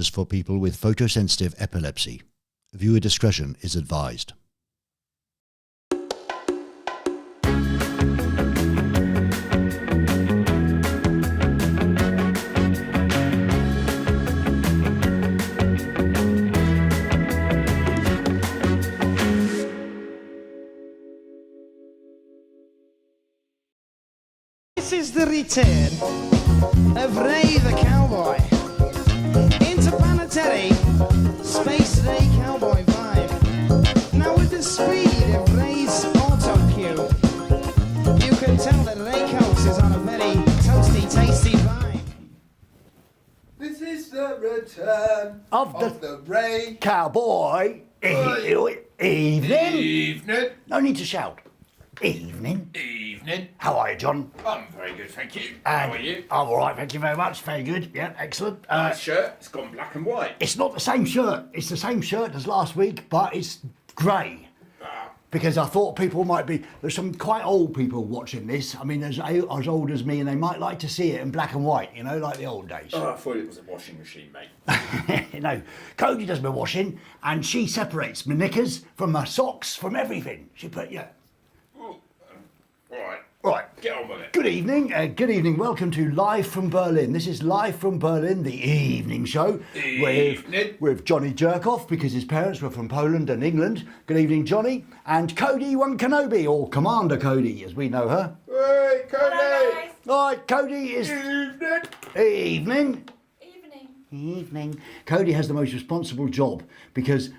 is for people with photosensitive epilepsy. Viewer discretion is advised. This is the return of Ray the Cowboy. Interplanetary Space Ray Cowboy vibe. Now with the speed of Ray's auto cue, you can tell that Ray Coates is on a very toasty, tasty vibe. This is the return of the Ray Cowboy. Evening. Evening. No need to shout. Evening. Evening. How are you, John? I'm very good, thank you. How are you? I'm all right, thank you very much. Very good. Yeah, excellent. Nice shirt. It's gone black and white. It's not the same shirt. It's the same shirt as last week, but it's grey. Because I thought people might be... There's some quite old people watching this. I mean, as old as me, and they might like to see it in black and white, you know, like the old days. Oh, I thought it was a washing machine, mate. No, Cody does my washing, and she separates my knickers from my socks, from everything. She put, yeah. Right, get on with it. Good evening. Welcome to Live from Berlin. This is Live from Berlin, the evening show with Johnny Jerkoff, because his parents were from Poland and England. Good evening, Johnny. And Cody Wankanobi, or Commander Cody, as we know her. Hey, Cody! Hello, guys. All right, Cody is... Evening. Evening. Cody has the most responsible job because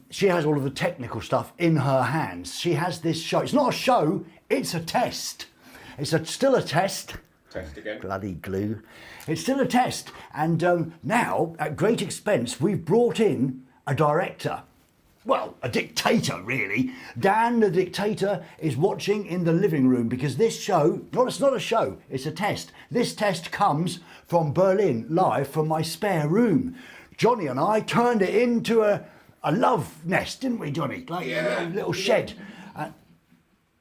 she has all of the technical stuff in her hands. She has this show. It's not a show, it's a test. Still a test. Test again. Bloody glue. It's still a test. And now, at great expense, we've brought in a director. Well, a dictator, really. Dan the dictator is watching in the living room because this show, it's not a show, it's a test. This test comes from Berlin, live from my spare room. Johnny and I turned it into a love nest, didn't we, Johnny? Like a little shed.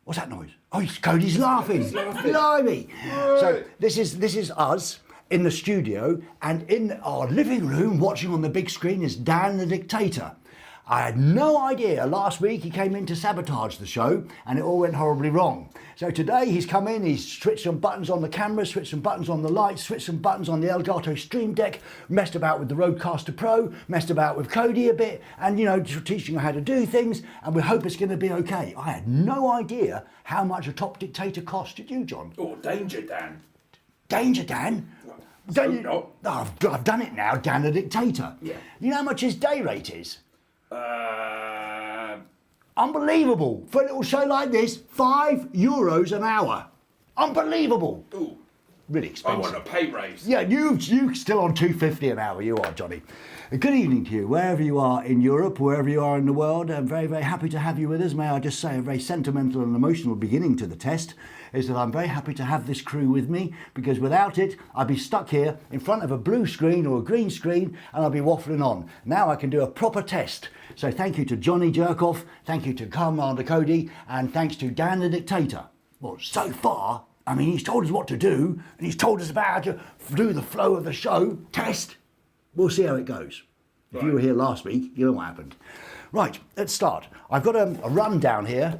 What's that noise? Oh, Cody's laughing. Blimey. So this is us in the studio, and in our living room, watching on the big screen, is Dan the dictator. I had no idea. Last week he came in to sabotage the show and it all went horribly wrong. So today he's come in, he's switched some buttons on the camera, switched some buttons on the lights, switched some buttons on the Elgato Stream Deck, messed about with the Rodecaster Pro, messed about with Cody a bit, and teaching her how to do things, and we hope it's going to be okay. I had no idea how much a top dictator cost. Did you, John? Oh, danger, Dan. Danger, Dan? No. I've done it now, Dan the dictator. Yeah. You know how much his day rate is? Unbelievable. For a little show like this, €5 an hour. Unbelievable. Ooh. Really expensive. I want a pay raise. Yeah, you still on $2.50 an hour, you are, Johnny. Good evening to you, wherever you are in Europe, wherever you are in the world. I'm very, very happy to have you with us. May I just say a very sentimental and emotional beginning to the test is that I'm very happy to have this crew with me, because without it, I'd be stuck here in front of a blue screen or a green screen and I'd be waffling on. Now I can do a proper test. So thank you to Johnny Jerkoff, thank you to Commander Cody, and thanks to Dan the Dictator. Well, so far, I mean, he's told us what to do, and he's told us about how to do the flow of the show. Test. We'll see how it goes. If you were here last week, you know what happened. Right, let's start. I've got a rundown here.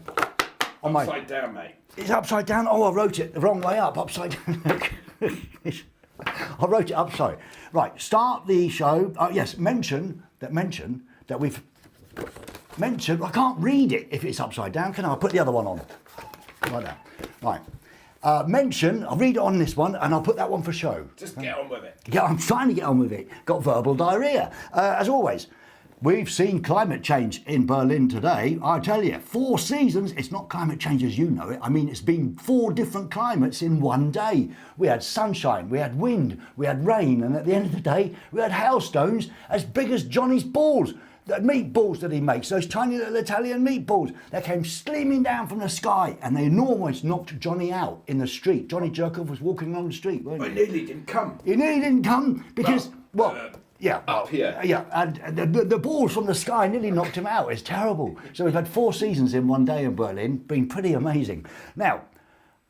Upside down, mate. It's upside down. Oh, I wrote it the wrong way up. Upside down. I wrote it up. Sorry. Right. Start the show. Yes. Mention that we've mentioned. I can't read it if it's upside down. Can I? I'll put the other one on. Like that. Right. Mention. I'll read it on this one, and I'll put that one for show. Just get on with it. Yeah, I'm trying to get on with it. Got verbal diarrhea. As always. We've seen climate change in Berlin today. I tell you, 4 seasons, it's not climate change as you know it. I mean, it's been 4 different climates in one day. We had sunshine, we had wind, we had rain, and at the end of the day, we had hailstones as big as Johnny's balls. The meatballs that he makes, those tiny little Italian meatballs, they came streaming down from the sky, and they almost knocked Johnny out in the street. Johnny Jerkoff was walking along the street, weren't I he? nearly didn't come. He nearly didn't come because, yeah, up here. Yeah, and the balls from the sky nearly knocked him out. It's terrible. So we've had 4 seasons in one day in Berlin. Been pretty amazing. Now,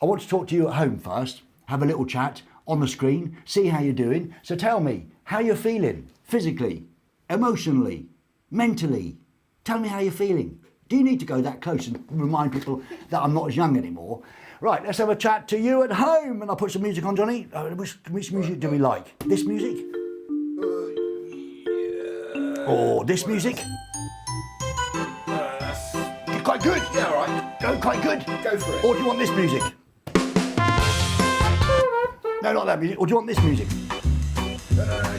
I want to talk to you at home first. Have a little chat on the screen. See how you're doing. So tell me how you're feeling. physically, emotionally, mentally. Tell me how you're feeling. Do you need to go that close and remind people that I'm not as young anymore? Right, let's have a chat to you at home. And I'll put some music on, Johnny. Which music do we like? This music? Or this music? Quite good. Yeah, all right. Go, quite good. Go for it. Or do you want this music? No, not that music. Or do you want this music?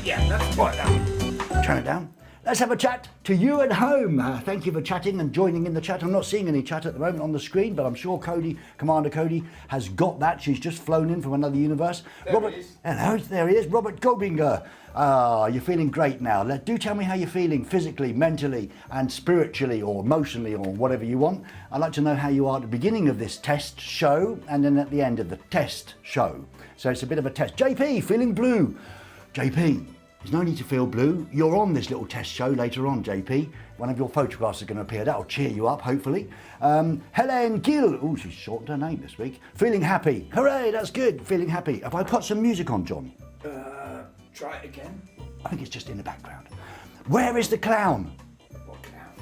Yeah, that's Right, now, turn it down. Let's have a chat to you at home. Thank you for chatting and joining in the chat. I'm not seeing any chat at the moment on the screen, but I'm sure Cody, Commander Cody, has got that. She's just flown in from another universe. There Robert, he is. hello, there he is. Robert Gobinger. You're feeling great now. Do tell me how you're feeling physically, mentally, and spiritually, or emotionally, or whatever you want. I'd like to know how you are at the beginning of this test show, and then at the end of the test show. So it's a bit of a test. JP, feeling blue. JP. There's no need to feel blue. You're on this little test show later on, JP. One of your photographs are going to appear. That'll cheer you up, hopefully. Helen Gill. Oh, she's shortened her name this week. Feeling happy. Hooray, that's good. Feeling happy. Have I put some music on, John? Try it again. I think it's just in the background. Where is the clown? What clown?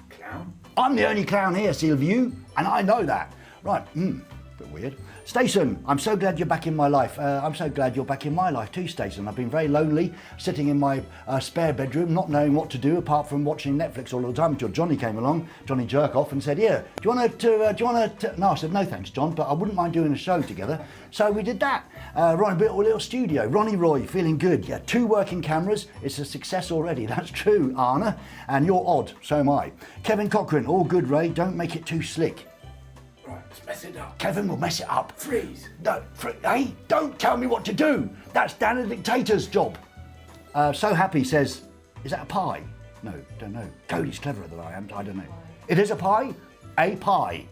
Clown? I'm the only clown here, Sylvie, and I know that. Right, bit weird. Stacey, I'm so glad you're back in my life. I'm so glad you're back in my life too, Stacey. I've been very lonely, sitting in my spare bedroom, not knowing what to do apart from watching Netflix all the time until Johnny came along, Johnny Jerkoff, and said, "Yeah, do you want to?" No, I said, "No, thanks, John, but I wouldn't mind doing a show together." So we did that. Ronnie built a little studio. Ronnie Roy, feeling good. Yeah, 2 working cameras. It's a success already. That's true, Anna. And you're odd. So am I. Kevin Cochran, all good, Ray. Don't make it too slick. Right, let's mess it up. Kevin will mess it up. Freeze. No, hey, don't tell me what to do. That's Dan the Dictator's job. So Happy says, is that a pie? No, don't know. Cody's cleverer than I am. I don't know. It is a pie? A pie.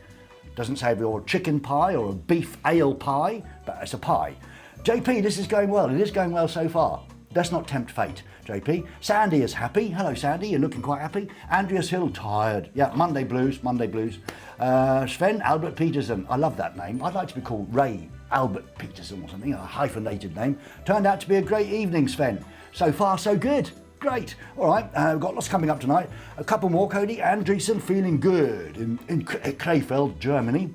Doesn't say if you're a chicken pie or a beef ale pie, but it's a pie. JP, this is going well. It is going well so far. Let's not tempt fate, JP. Sandy is happy. Hello, Sandy. You're looking quite happy. Andreas Hill, tired. Yeah, Monday blues, Monday blues. Sven Albert Peterson. I love that name. I'd like to be called Ray Albert Peterson or something, a hyphenated name. Turned out to be a great evening, Sven. So far, so good. Great. All right, we've got lots coming up tonight. A couple more, Cody. Andreessen, feeling good in Krefeld, Germany.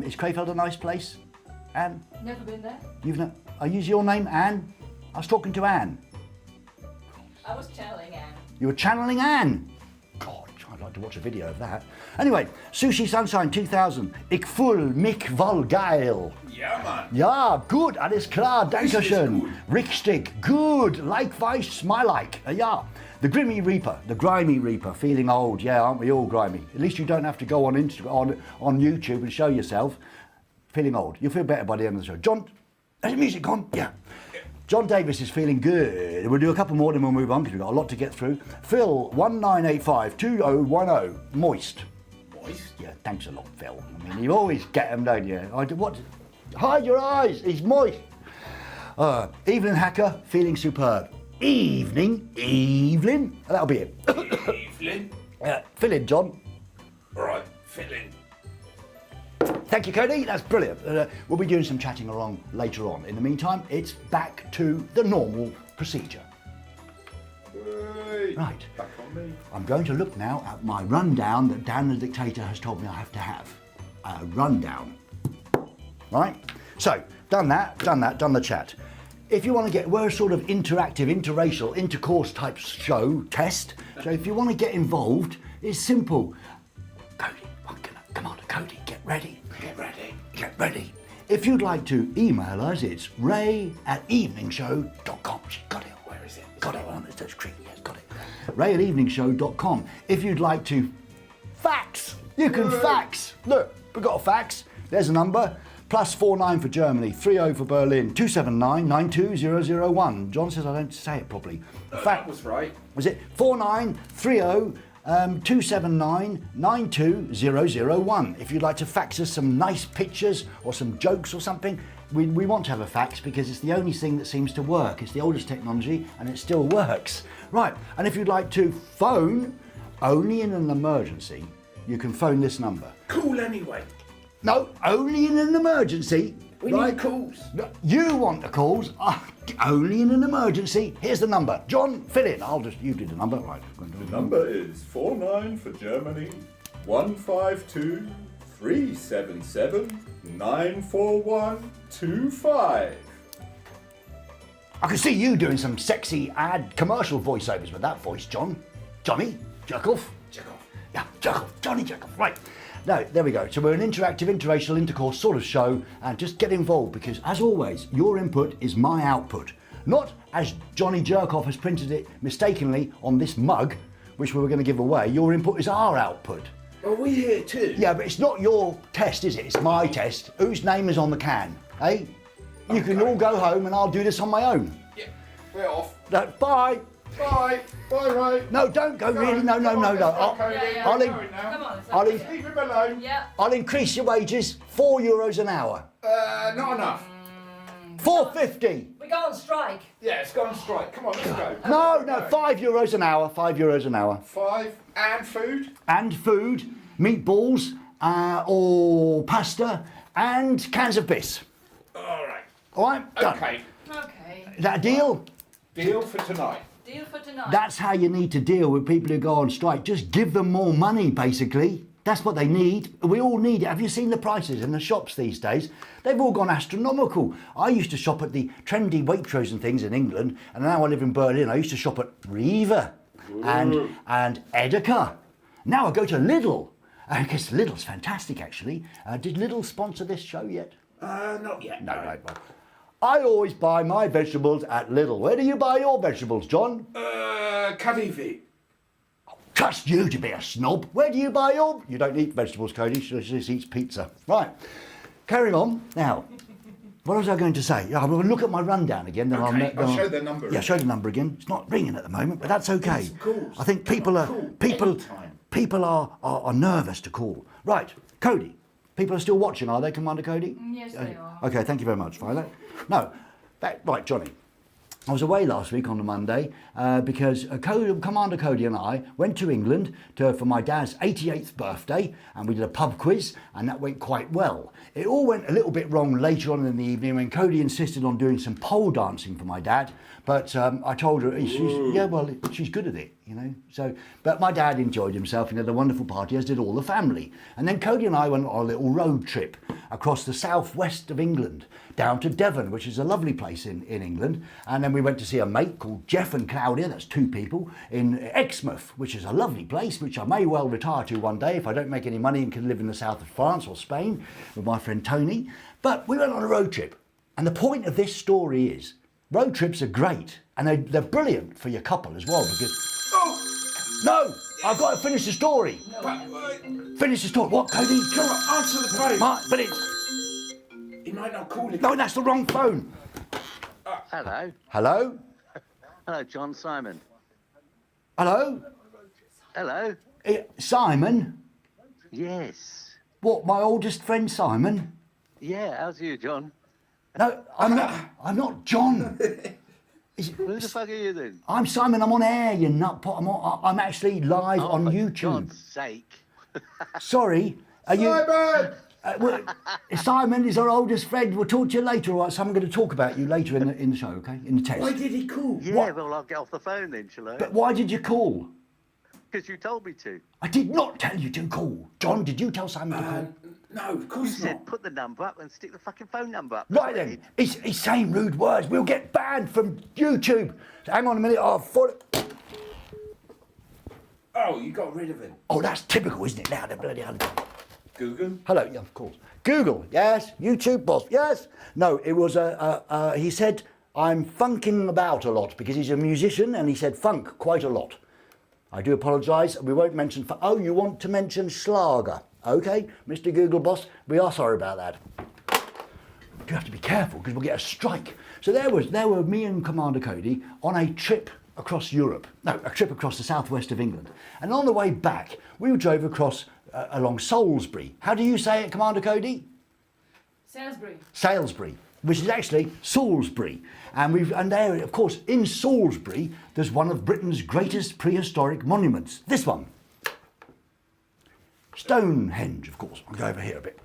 Is Krefeld a nice place, Anne? Never been there. You've not? I use your name, Anne. I was talking to Anne. I was channeling Anne. You were channeling Anne. God, I'd like to watch a video of that. Anyway, Sushi Sunshine 2000. Ik voel mich wel geil. Yeah, man. Ja, gut, alles klar, dankeschön. gut. Richtig, good, likewise, smile like. Yeah. The Grimy Reaper, feeling old. Yeah, aren't we all grimy? At least you don't have to go on Instagram, on YouTube and show yourself. Feeling old. You'll feel better by the end of the show. John, has the music gone? Yeah. John Davis is feeling good. We'll do a couple more, then we'll move on because we've got a lot to get through. Phil, 1985-2010, moist. Moist? Yeah, thanks a lot, Phil. I mean, you always get them, don't you? Hide your eyes, he's moist. Evelyn Hacker, feeling superb. Evelyn, that'll be it. Evelyn. Fill in, John. All right, fill in. Thank you, Cody. That's brilliant. We'll be doing some chatting along later on. In the meantime, it's back to the normal procedure. Hey, Right. back on me. I'm going to look now at my rundown that Dan the Dictator has told me I have to have. A rundown. Right? So, done the chat. If you want to we're a sort of interactive, interracial, intercourse type show, test. So if you want to get involved, it's simple. Cody, come on, Cody, get ready. Get ready. Get ready. If you'd like to email us, it's ray@eveningshow.com. She got it. Where is it? Got it on the screen. Yes, got it. ray@eveningshow.com. If you'd like to fax, you can fax. Look, we've got a fax. There's a number. +49 for Germany, 30 for Berlin, 279-92001. John says I don't say it properly. That was right. Was it 4930 279-92001? If you'd like to fax us some nice pictures or some jokes or something, we want to have a fax because it's the only thing that seems to work. It's the oldest technology and it still works. Right, and if you'd like to phone, only in an emergency, you can phone this number. Cool anyway. No, only in an emergency. We right? need calls. No, you want the calls. Only in an emergency. Here's the number. John, fill in. You do the number. Right. The number is 49 for Germany, 152 377 94125. I can see you doing some sexy ad commercial voiceovers with that voice, John. Johnny Jerkoff. Yeah, Jerkoff. Johnny Jerkoff. Right. No, there we go. So we're an interactive, interracial, intercourse sort of show, and just get involved because, as always, your input is my output. Not as Johnny Jerkoff has printed it mistakenly on this mug, which we were going to give away. Your input is our output. Are we here too? Yeah, but it's not your test, is it? It's my test. Whose name is on the can, eh? You can all go home and I'll do this on my own. Yeah, we're off. Bye. Bye. Bye, Ray. No, don't go, really. No. Yeah, I'll Come on, I'll let's Leave him alone. Yeah. I'll increase your wages, €4 an hour. Not enough. $4.50. We go on strike. Yeah, it's gone strike. Come on, let's go. No, €5 an hour. €5 an hour. 5 and food. And food, meatballs, or pasta, and cans of piss. All right. All right, done. Okay. Okay. Is that a deal? Deal for tonight. Deal for tonight. That's how you need to deal with people who go on strike. Just give them more money, basically. That's what they need. We all need it. Have you seen the prices in the shops these days? They've all gone astronomical. I used to shop at the trendy Waitrose and things in England, and now I live in Berlin. I used to shop at Rewe and Edeka. Now I go to Lidl. Because Lidl's fantastic, actually. Did Lidl sponsor this show yet? Not yet. No. I always buy my vegetables at Lidl. Where do you buy your vegetables, John? Cadivi. Trust you to be a snob. Where do you buy your... You don't eat vegetables, Cody. She just eats pizza. Right. Carrying on. Now, what was I going to say? I'm going to look at my rundown again. Then Okay, I'll show the number. Yeah, show the number again. It's not ringing at the moment, but that's okay. It's calls. I think people are Anytime. people are nervous to call. Right, Cody. People are still watching, are they, Commander Cody? Yes, they are. Okay, thank you very much, Violet. No, right, Johnny. I was away last week on a Monday because Commander Cody and I went to England for my dad's 88th birthday, and we did a pub quiz, and that went quite well. It all went a little bit wrong later on in the evening when Cody insisted on doing some pole dancing for my dad, but I told her she's good at it, you know. So, but my dad enjoyed himself and had a wonderful party, as did all the family. And then Cody and I went on a little road trip across the southwest of England, down to Devon, which is a lovely place in England. And then we went to see a mate called Jeff and Claudia, that's 2 people, in Exmouth, which is a lovely place, which I may well retire to one day if I don't make any money and can live in the south of France or Spain with my friend Tony. But we went on a road trip. And the point of this story is, road trips are great, and they're brilliant for your couple as well, because... Oh! No! I've got to finish the story. Finish the story. What, Cody? Come on, answer the phone. But it's... He might not call again. No, that's the wrong phone. Hello. Hello? Hello, John Simon. Hello? Hello. Simon? Yes. What, my oldest friend Simon? Yeah, how's you, John? No, I'm not John. Who the fuck are you then? I'm Simon, I'm on air, you nutpot. I'm actually live on for YouTube. God's sake. Sorry, are you... Simon! Simon is our oldest friend. We'll talk to you later, all right? So I'm going to talk about you later in the show, okay? In the test. Why did he call? Yeah, What? well, I'll get off the phone then, shall I? But why did you call? Because you told me to. I did not tell you to call. John, did you tell Simon to call? No, of You course said not. put the number up and stick the fucking phone number up. Right then, he's saying rude words. We'll get banned from YouTube. So hang on a minute. Oh, you got rid of him. Oh, that's typical, isn't it? Now the bloody hell. Google? Hello, yeah, of course. Google, yes. YouTube boss, yes. No, it was he said, I'm funking about a lot because he's a musician, and he said funk quite a lot. I do apologise. We won't mention... Oh, you want to mention Schlager. OK, Mr. Google boss, we are sorry about that. You have to be careful because we'll get a strike. So there were me and Commander Cody on a trip across Europe. No, a trip across the southwest of England. And on the way back, we drove across along Salisbury. How do you say it, Commander Cody? Salisbury. Salisbury, which is actually Salisbury. And there, of course, in Salisbury, there's one of Britain's greatest prehistoric monuments. This one. Stonehenge, of course. I'll go over here a bit.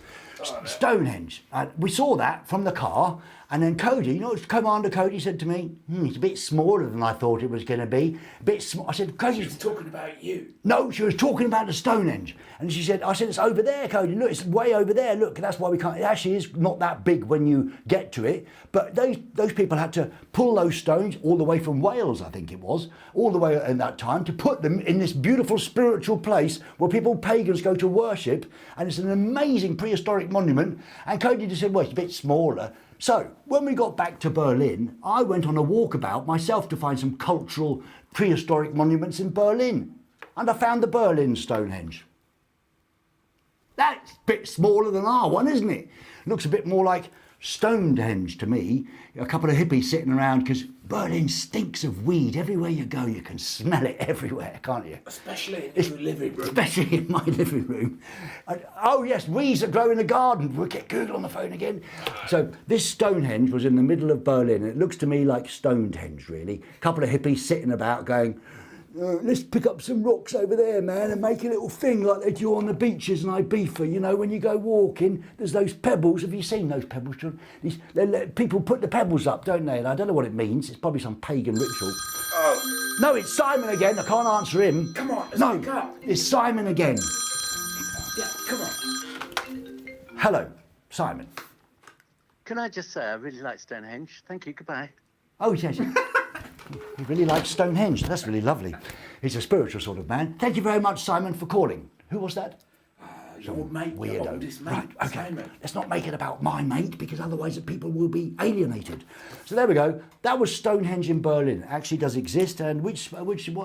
Stonehenge. We saw that from the car, And then Cody, you know what Commander Cody said to me? It's a bit smaller than I thought it was going to be. A bit small. I said, Cody... She's talking about you. No, she was talking about the Stonehenge. And she said, I said, it's over there, Cody. Look, it's way over there. Look, that's why we can't... It actually is not that big when you get to it. But those people had to pull those stones all the way from Wales, I think it was, all the way in that time to put them in this beautiful spiritual place where pagans go to worship. And it's an amazing prehistoric monument. And Cody just said, well, it's a bit smaller. So, when we got back to Berlin, I went on a walkabout myself to find some cultural prehistoric monuments in Berlin. And I found the Berlin Stonehenge. That's a bit smaller than our one, isn't it? Looks a bit more like Stonehenge to me. A couple of hippies sitting around, because Berlin stinks of weed. Everywhere you go, you can smell it everywhere, can't you? Especially in your living room. Especially in my living room. Oh yes, weeds that grow in the garden. We'll get Google on the phone again. So this Stonehenge was in the middle of Berlin. And it looks to me like Stonehenge, really. A couple of hippies sitting about going, let's pick up some rocks over there, man, and make a little thing like they do on the beaches in Ibiza. You know, when you go walking, there's those pebbles. Have you seen those pebbles, John? People put the pebbles up, don't they? And I don't know what it means. It's probably some pagan ritual. Oh, No, it's Simon again. I can't answer him. come on, let's No, pick up. it's Simon again. Yeah, come on. Hello, Simon. Can I just say I really like Stonehenge? Thank you. Goodbye. Oh, yes. He really likes Stonehenge. That's really lovely. He's a spiritual sort of man. Thank you very much, Simon, for calling. Who was that? Your mate, your Weirdo. oldest mate. Right, okay. Simon. Let's not make it about my mate, because otherwise the people will be alienated. So there we go. That was Stonehenge in Berlin. It actually does exist. And what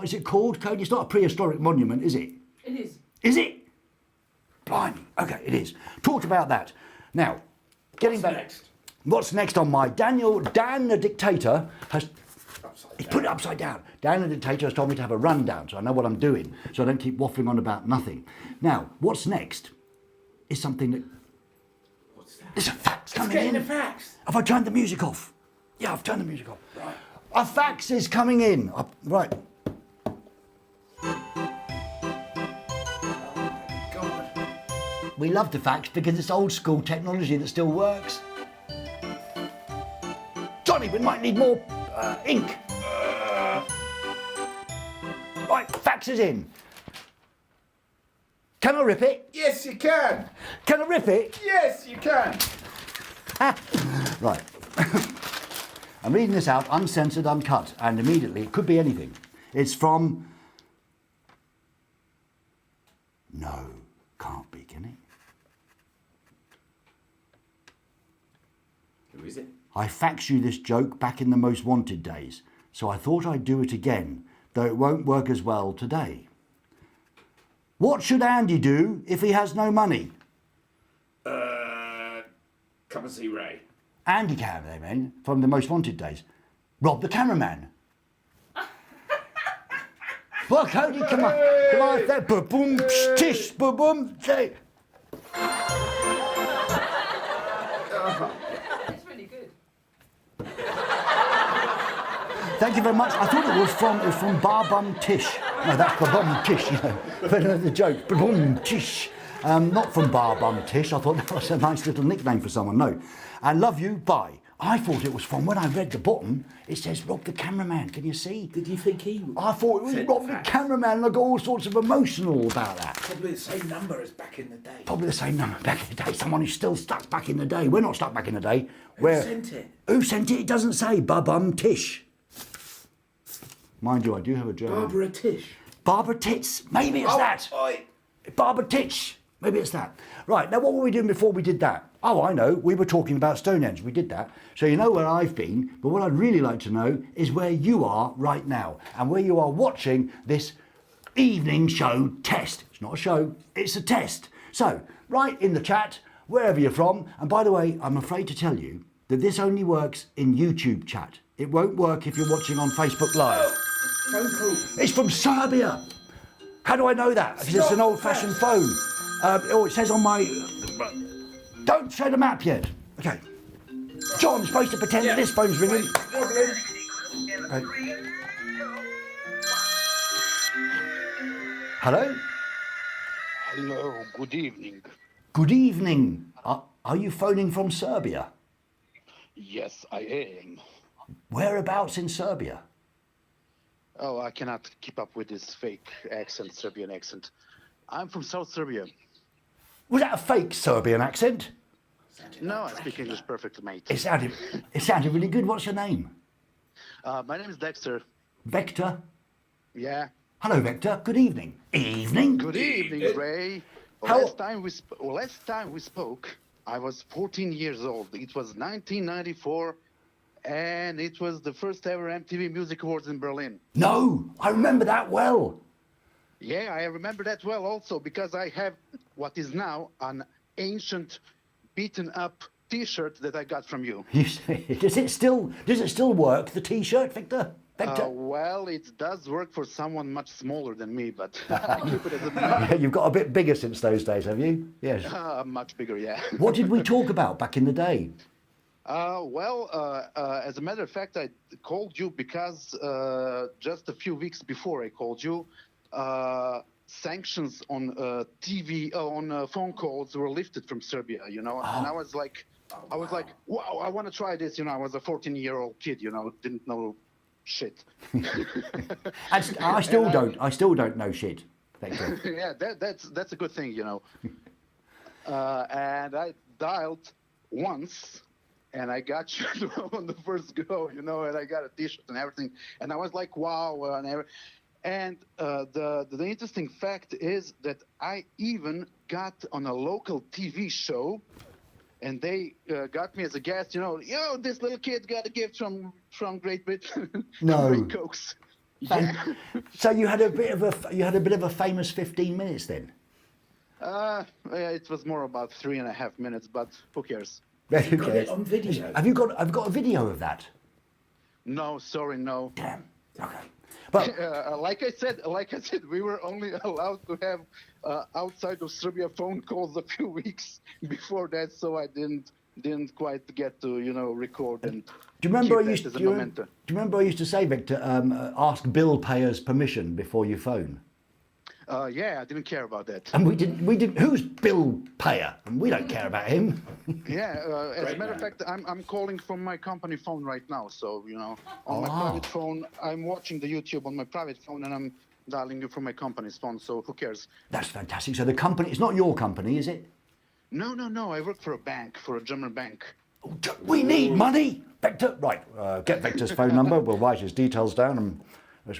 is it called, Cody? It's not a prehistoric monument, is it? It is. Is it? Blimey. Okay, it is. Talked about that. Now, getting What's back. next? What's next on my Dan the Dictator has... Upside He's down. put it upside down. Dan the Dictator has told me to have a rundown, so I know what I'm doing, so I don't keep waffling on about nothing. Now, what's next is something that... What's that? There's a fax coming Getting in. the facts. Have I turned the music off? Yeah, I've turned the music off. Right. A fax is coming in. Right. God. We love the fax because it's old school technology that still works. Johnny, we might need more ink. Right, fax is in. Can I rip it? Yes, you can. Can I rip it? Yes, you can. Right. I'm reading this out, uncensored, uncut, and immediately it could be anything. It's from... No, can't be, can it? Who is it? I faxed you this joke back in the Most Wanted days, so I thought I'd do it again, though it won't work as well today. What should Andy do if he has no money? Come and see Ray. Andy Cameraman from the Most Wanted days. Rob the cameraman. Well, Cody, come on. Come on, there. Ba-boom, tish, ba-boom, say. It's really good. Thank you very much. I thought it was from Bar-Bum Tish. No, that's Ba-Bum Tish, you know. But the joke, Ba-Bum Tish. Not from Bar-Bum Tish. I thought that was a nice little nickname for someone. No. And love you, bye. I thought it was from, when I read the bottom, it says Rob the cameraman. Can you see? Did you think he I thought it was said Rob the facts? cameraman, and I got all sorts of emotional about that. Probably the same number as back in the day. Probably the same number back in the day. Someone who's still stuck back in the day. We're not stuck back in the day. Who sent it? Who sent it? It doesn't say. Ba-bum Tish. Mind you, I do have a German. Barbara Tish. Barbara Tits. Maybe it's that. Oi. Barbara Titch. Maybe it's that. Right, now what were we doing before we did that? Oh, I know. We were talking about Stonehenge. We did that. So you know where I've been, but what I'd really like to know is where you are right now and where you are watching this evening show test. It's not a show, it's a test. So, write in the chat, wherever you're from. And by the way, I'm afraid to tell you that this only works in YouTube chat. It won't work if you're watching on Facebook Live. Phone call. It's from Serbia. How do I know that? Because it's an old-fashioned phone. It says on my... Don't show the map yet. Okay. John's supposed to pretend that this phone's ringing. Right. Hello? Hello, good evening. Good evening. Are you phoning from Serbia? Yes, I am. Whereabouts in Serbia? Oh, I cannot keep up with this fake accent, Serbian accent. I'm from South Serbia. Was that a fake Serbian accent? No, I speak English perfectly, mate. It sounded really good. What's your name? My name is Dexter. Vector? Yeah. Hello, Vector. Good evening. Evening? Good evening, Ray. How- Last time we spoke, I was 14 years old. It was 1994, and it was the first ever MTV Music Awards in Berlin. No, I remember that well. Yeah, I remember that well also because I have what is now an ancient, beaten-up T-shirt that I got from you. You say, does it still work, the T-shirt, Victor? Vector? Well, it does work for someone much smaller than me, but I keep it as a You've got a bit bigger since those days, have you? Yes. much bigger, yeah. What did we talk about back in the day? As a matter of fact, I called you because just a few weeks before I called you, sanctions on TV, on phone calls were lifted from Serbia, you know, and I was like, wow, I want to try this, you know. I was a 14-year-old kid, you know, didn't know shit. I still don't know shit, Vector. Yeah, that's a good thing, you know. And I dialed once, and I got you on the first go, you know, and I got a T-shirt and everything, and I was like, wow, and the interesting fact is that I even got on a local TV show, and they got me as a guest, you know, yo, this little kid got a gift from Great Britain. No. Great Cokes. Yeah. So you had a bit of a famous 15 minutes then. Yeah, it was more about 3.5 minutes, but who cares? Got it on video. Have you got a video of that? No, sorry, no. Damn. Okay. But Like I said, we were only allowed to have outside of Serbia phone calls a few weeks before that, so I didn't quite get to, you know, record and. do you remember keep that as a memento. do you remember I used to say, Victor, ask bill payers permission before you phone? Yeah, I didn't care about that. And we didn't. Who's bill payer? And we don't care about him. Yeah, as a Great matter of man. fact, I'm calling from my company phone right now. So, you know, on my private phone, I'm watching the YouTube on my private phone, and I'm dialing you from my company's phone. So who cares? That's fantastic. So the company, it's not your company, is it? No. I work for a bank, for a German bank. Oh, we need money, Victor. Right, get Victor's phone number. We'll write his details down, and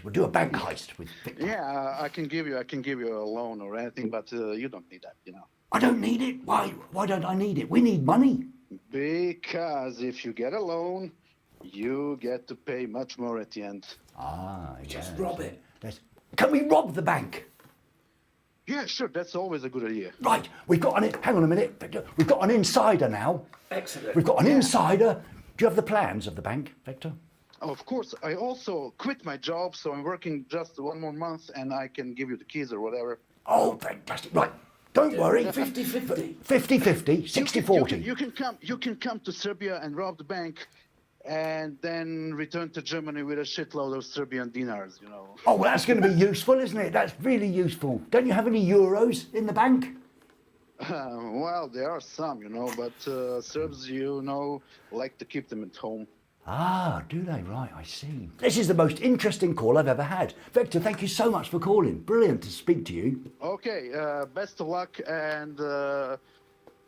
we'll do a bank heist with Victor. Yeah, I can give you a loan or anything, but you don't need that, you know. I don't need it. Why? Why don't I need it? We need money. Because if you get a loan, you get to pay much more at the end. Ah, Just rob it. Can we rob the bank? Yeah, sure. That's always a good idea. Right, we've got hang on a minute, Victor. We've got an insider now. Excellent. We've got an insider. Do you have the plans of the bank, Victor? Of course, I also quit my job, so I'm working just one more month, and I can give you the keys or whatever. Oh, fantastic. Right, don't worry. 50-50. 50-50, 60-40. You can come to Serbia and rob the bank, and then return to Germany with a shitload of Serbian dinars, you know. Oh, well, that's going to be useful, isn't it? That's really useful. Don't you have any euros in the bank? Well, there are some, you know, but Serbs, you know, like to keep them at home. Ah, do they? Right, I see. This is the most interesting call I've ever had. Victor, thank you so much for calling. Brilliant to speak to you. Okay, best of luck, and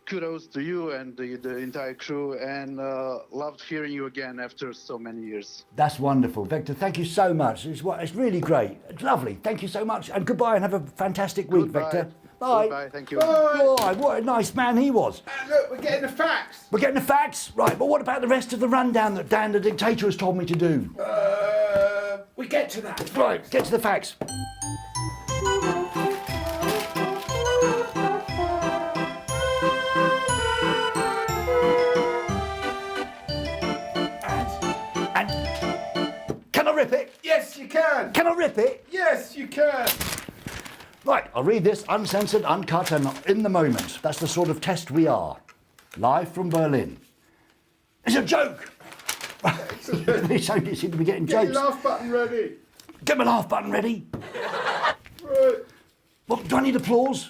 kudos to you and the entire crew, and loved hearing you again after so many years. That's wonderful. Victor, thank you so much. It's really great. It's lovely. Thank you so much. And goodbye, and have a fantastic week, Goodbye. Victor. Bye. Goodbye, thank you. Bye. What a nice man he was. Look, we're getting the facts. We're getting the facts. Right, but what about the rest of the rundown that Dan the Dictator has told me to do? We get to that. Right, get to the facts. And can I rip it? Yes, you can. Can I rip it? Yes, you can. Right, I'll read this uncensored, uncut, and in the moment. That's the sort of test we are. Live from Berlin. It's a joke! They don't seem to be getting Get jokes. your laugh button ready. Get my laugh button ready. Right. What, do I need applause?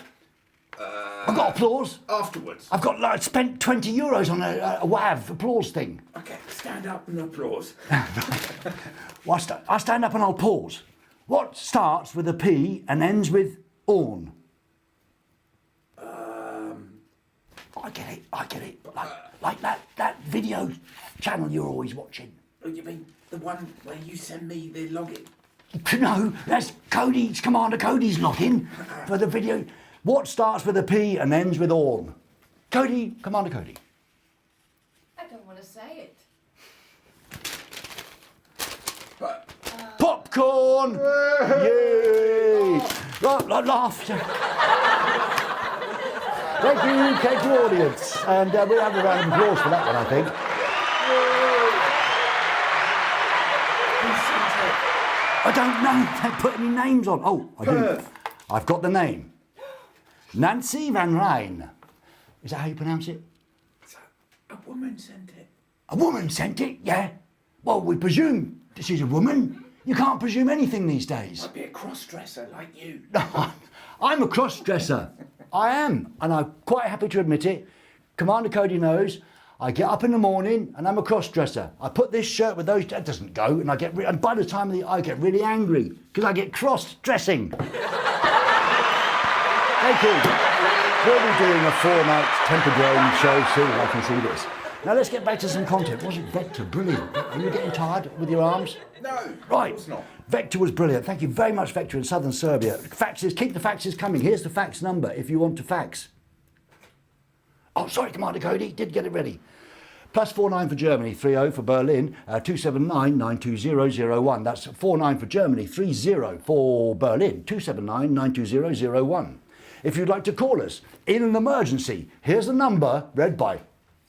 I've got applause. Afterwards. I've got like spent €20 on a WAV applause thing. Okay, stand up and applause. Well, I stand up and I'll pause. What starts with a P and ends with orn? I get it. Like that video channel you're always watching. Oh, you mean the one where you send me the login? No, that's Cody's, Commander Cody's login for the video. What starts with a P and ends with orn? Cody, Commander Cody. I don't want to say it. Popcorn! Yay! Right, laugh. Thank you, audience. And we'll have a round of applause for that one, I think. I don't know. They put any names on. Oh, I do. I've got the name. Nancy Van Rijn. Is that how you pronounce it? A woman sent it. A woman sent it, yeah. Well, we presume she's a woman. You can't presume anything these days. Might be a cross-dresser like you. I'm a cross-dresser. I am, and I'm quite happy to admit it. Commander Cody knows. I get up in the morning and I'm a cross-dresser. I put this shirt with those, that doesn't go, and and by the time I get really angry because I get cross-dressing. Thank you. We'll be doing a 4-night Temperdome show soon. I can see this. Now let's get back to some content. Wasn't Vector brilliant? Are you getting tired with your arms? No, Right. of course not. Vector was brilliant. Thank you very much, Vector, in southern Serbia. Faxes, keep the faxes coming. Here's the fax number if you want to fax. Oh, sorry, Commander Cody, did get it ready. +49 for Germany, 30 for Berlin, 279 920 01. That's 49 for Germany, 30 for Berlin, 279 920 01. If you'd like to call us in an emergency, here's the number read by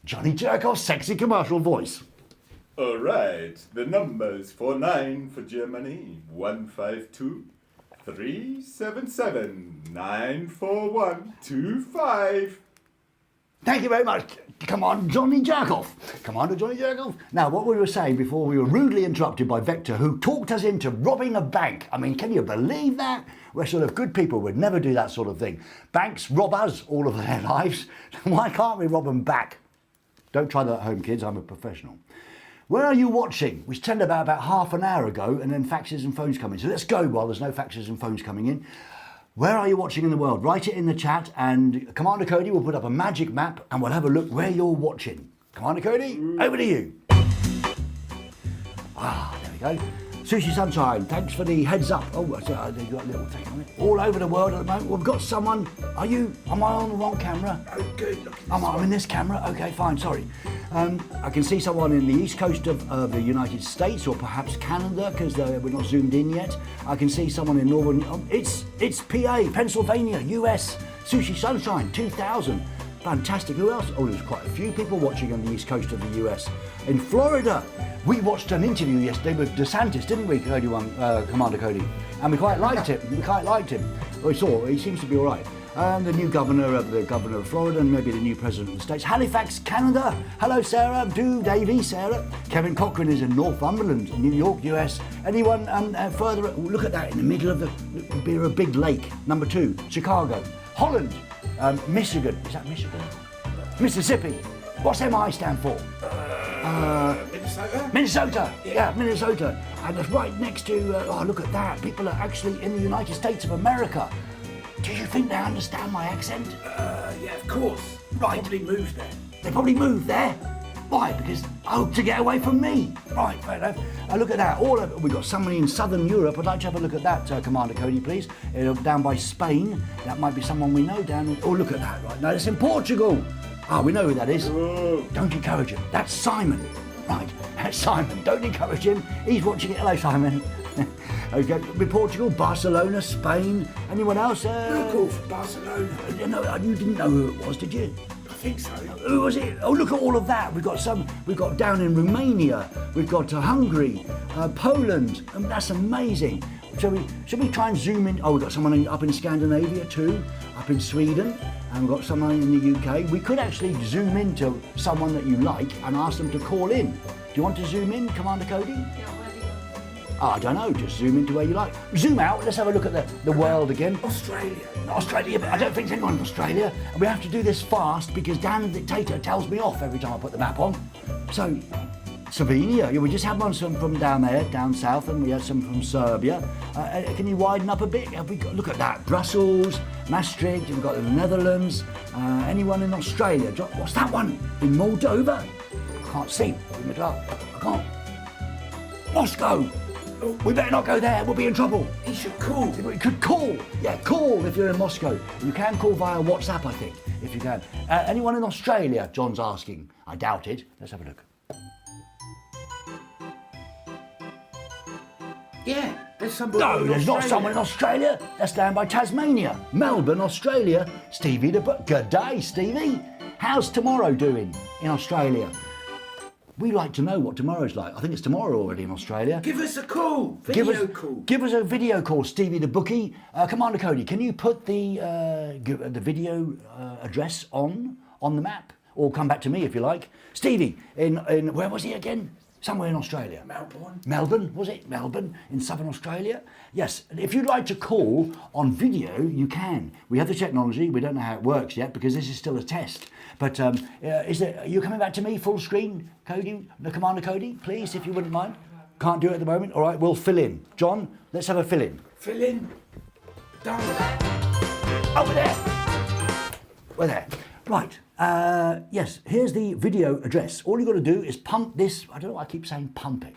Johnny Jerkoff's sexy commercial voice. All right, the numbers 49 for Germany, 152 377 94125. Thank you very much. Come on, Johnny Jerkoff. Commander Johnny Jerkoff. Now, what we were saying before, we were rudely interrupted by Vector, who talked us into robbing a bank. I mean, can you believe that? We're sort of good people, would never do that sort of thing. Banks rob us all of their lives. Why can't we rob them back? Don't try that at home, kids. I'm a professional. Where are you watching? We turned about half an hour ago, and then faxes and phones come in. So let's go while there's no faxes and phones coming in. Where are you watching in the world? Write it in the chat, and Commander Cody will put up a magic map, and we'll have a look where you're watching. Commander Cody, over to you. Ah, there we go. Sushi Sunshine, thanks for the heads up. Oh, you got a little thing on it. All over the world at the moment. We've got someone. Am I on the wrong camera? Oh, good. Look at this I'm in this camera? Okay, fine, sorry. I can see someone in the east coast of the United States, or perhaps Canada, because we're not zoomed in yet. I can see someone in northern, it's PA, Pennsylvania, US, Sushi Sunshine, 2000. Fantastic. Who else? Oh, there's quite a few people watching on the east coast of the US. In Florida, we watched an interview yesterday with DeSantis, didn't we, Commander Cody? And we quite liked it. We saw, he seems to be all right. The new governor of Florida, and maybe the new president of the States. Halifax, Canada. Hello, Sarah. Davey, Sarah. Kevin Cochran is in Northumberland, New York, US. Anyone further? Look at that in the middle of a big lake. Number 2, Chicago. Holland, Michigan. Is that Michigan? Mississippi. What's MI stand for? Minnesota? Minnesota. Yeah, Minnesota. And it's right next to. Look at that. People are actually in the United States of America. Do you think they understand my accent? Yeah, of course. Right. Probably moved there. They probably moved there. Why? Because, to get away from me. Right, fair enough. Look at that. We've got somebody in southern Europe. I'd like to have a look at that, Commander Cody, please. Down by Spain. That might be someone we know down in... Oh, look at that. Right, now it's in Portugal. We know who that is. Whoa. Don't encourage him. That's Simon. Right, that's Simon. Don't encourage him. He's watching it. Hello, Simon. Okay, with Portugal, Barcelona, Spain. Anyone else? Local for Barcelona. No, you didn't know who it was, did you? I think so. Who was it? Oh, look at all of that. We've got down in Romania. We've got Hungary, Poland. That's amazing. Should we try and zoom in? Oh, we've got someone up in Scandinavia too, up in Sweden, and we've got someone in the UK. We could actually zoom into someone that you like and ask them to call in. Do you want to zoom in, Commander Cody? Yeah, where do you Oh, I don't know, just zoom into where you like. Zoom out, let's have a look at the world again. Australia. Australia, but I don't think there's anyone in Australia. And we have to do this fast because Dan the Dictator tells me off every time I put the map on. So, Slovenia, yeah, we just had one from down there, down south, and we had some from Serbia. Can you widen up a bit? Have we got, look at that, Brussels, Maastricht, we've got the Netherlands. Anyone in Australia? What's that one? In Moldova? I can't see, in the dark, I can't. Moscow! We better not go there, we'll be in trouble. He should call. We could call. Yeah, call if you're in Moscow. You can call via WhatsApp, I think, if you can. Anyone in Australia? John's asking. I doubt it. Let's have a look. Yeah, there's somebody. No, in there's not Australia. someone in Australia. That's down by Tasmania. Melbourne, Australia. Stevie Good day, Stevie. How's tomorrow doing in Australia? We like to know what tomorrow's like. I think it's tomorrow already in Australia. Give us a call. Video call. Give us a video call, Stevie the Bookie. Commander Cody, can you put the video address on the map? Or come back to me if you like. Stevie, in where was he again? Somewhere in Australia. Melbourne, was it? Melbourne, in southern Australia? Yes, if you'd like to call on video, you can. We have the technology, we don't know how it works yet because this is still a test. But are you coming back to me full screen, Cody, the Commander Cody, please, if you wouldn't mind? Can't do it at the moment? All right, we'll fill in. John, let's have a fill in. Fill in. Done. Over there. We're there. Right, yes, here's the video address. All you've got to do is pump this. I don't know why I keep saying pump it.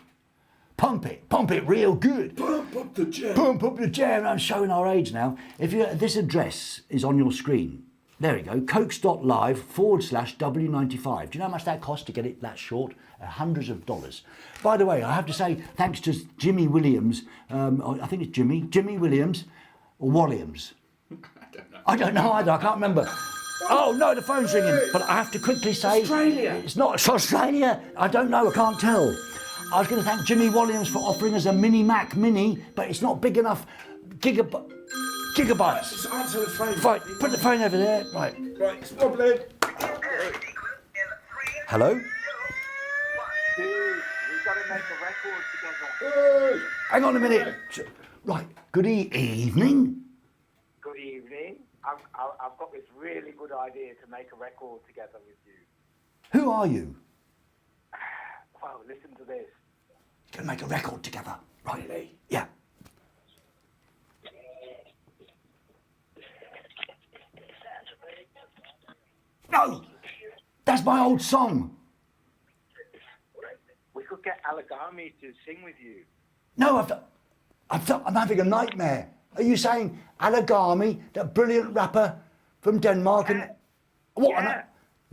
Pump it real good. Pump up the jam. Pump up the jam. I'm showing our age now. This address is on your screen. There we go, cokes.live/W95. Do you know how much that cost to get it that short? Hundreds of dollars. By the way, I have to say, thanks to Jimmy Williams, I think it's Jimmy Williams, or Williams. I don't know either, I can't remember. Oh no, the phone's ringing, but I have to quickly say... Australia. It's Australia, I don't know, I can't tell. I was going to thank Jimmy Williams for offering us a Mini Mac Mini, but it's not big enough gigabytes. Just answer the phone. Right, put the phone over there. Right. Right, it's wobbling. Hello? Dude, we've got to make a record together. Hang on a minute. Right. Good evening. Good evening. I've got this really good idea to make a record together with you. Who are you? Well, listen to this. Gonna make a record together. Right. Yeah. No! That's my old song. We could get Alagami to sing with you. No, I'm having a nightmare. Are you saying Alagami, that brilliant rapper from Denmark? And what? Yeah.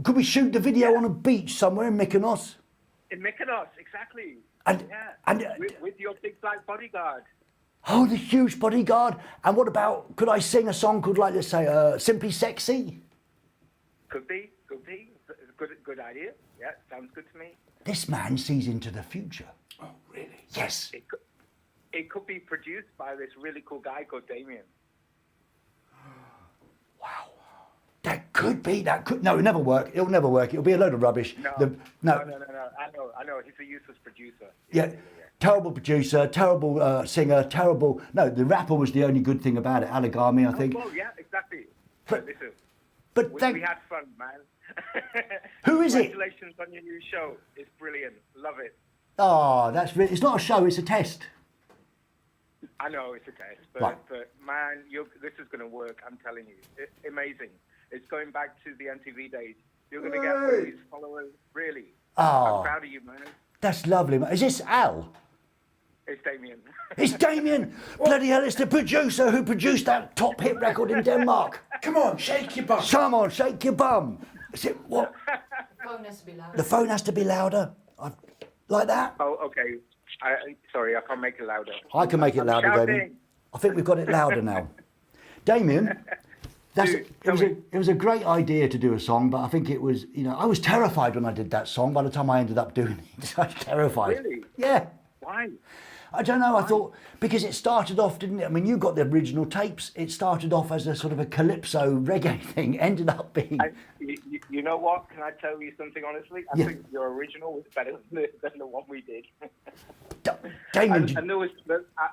Could we shoot the video on a beach somewhere in Mykonos? In Mykonos, exactly. And with your big black bodyguard. Oh, the huge bodyguard. And what about, could I sing a song called, like, let's say, Simply Sexy? Could be. Good idea. Yeah, sounds good to me. This man sees into the future. Oh, really? Yes. It could be produced by this really cool guy called Damien. Wow. That could be. No, it'll never work. It'll never work. It'll be a load of rubbish. No. I know. He's a useless producer. Yeah. Terrible producer, terrible singer, terrible... No, the rapper was the only good thing about it, Alagami, I think. Oh, yeah, exactly. But- Listen, But we had fun, man. Who is it? Congratulations on your new show. It's brilliant. Love it. Oh, that's really... It's not a show, it's a test. I know it's a test, but, Right. but man, this is going to work. I'm telling you. Amazing. It's going back to the MTV days. You're going to get all these followers. Really. Oh. I'm proud of you, man. That's lovely. Is this Al? It's Damien. It's Damien! Bloody hell, it's the producer who produced that top hit record in Denmark. Come on, shake your bum. Come on, shake your bum. Is it what? Phone has to be loud. The phone has to be louder. Like that? Oh, okay. Sorry, I can't make it louder. I can make it louder, shouting. Damien. I think we've got it louder now. Damien, it was a great idea to do a song, but I think it was, I was terrified when I did that song by the time I ended up doing it. I was terrified. Really? Yeah. Why? I don't know. I thought because it started off, didn't it? I mean, you got the original tapes. It started off as a sort of a calypso reggae thing. Ended up being. You know what? Can I tell you something honestly? I Yeah. think your original was better than the one we did. Damon, and there was,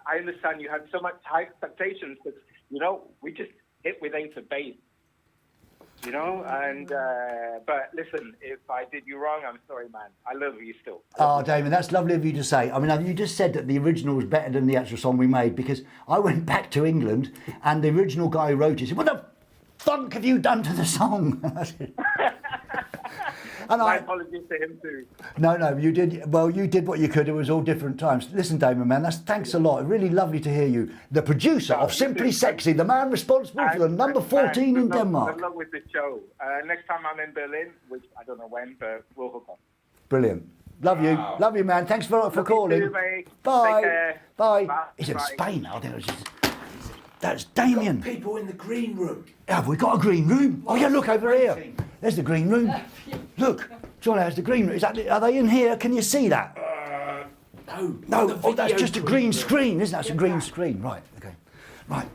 I understand you had so much high expectations, but you know, we just hit with Ace of Base. You know, and but listen, if I did you wrong, I'm sorry, man. I love you still. Oh, Damon, that's lovely of you to say. I mean, you just said that the original was better than the actual song we made because I went back to England and the original guy who wrote it said, "What the funk have you done to the song?" And My apologies to him too. No, you did. Well, you did what you could. It was all different times. Listen, Damon, man, thanks a lot. Really lovely to hear you. The producer of Simply Sexy, the man responsible for the number 14 in Denmark. Good luck with the show. Next time I'm in Berlin, which I don't know when, but we'll hook up. Brilliant. Love you, man. Thanks for calling. You too, mate. Bye. Take care. Bye. Bye. He's in Bye. Spain now. I think it was just... That's Damien. People in the green room. Have we got a green room? Oh yeah, look over here. There's the green room. Look, John, there's the green room. Are they in here? Can you see that? No. Oh, that's just a green screen, isn't it? That's a green screen. Right. Okay. Right.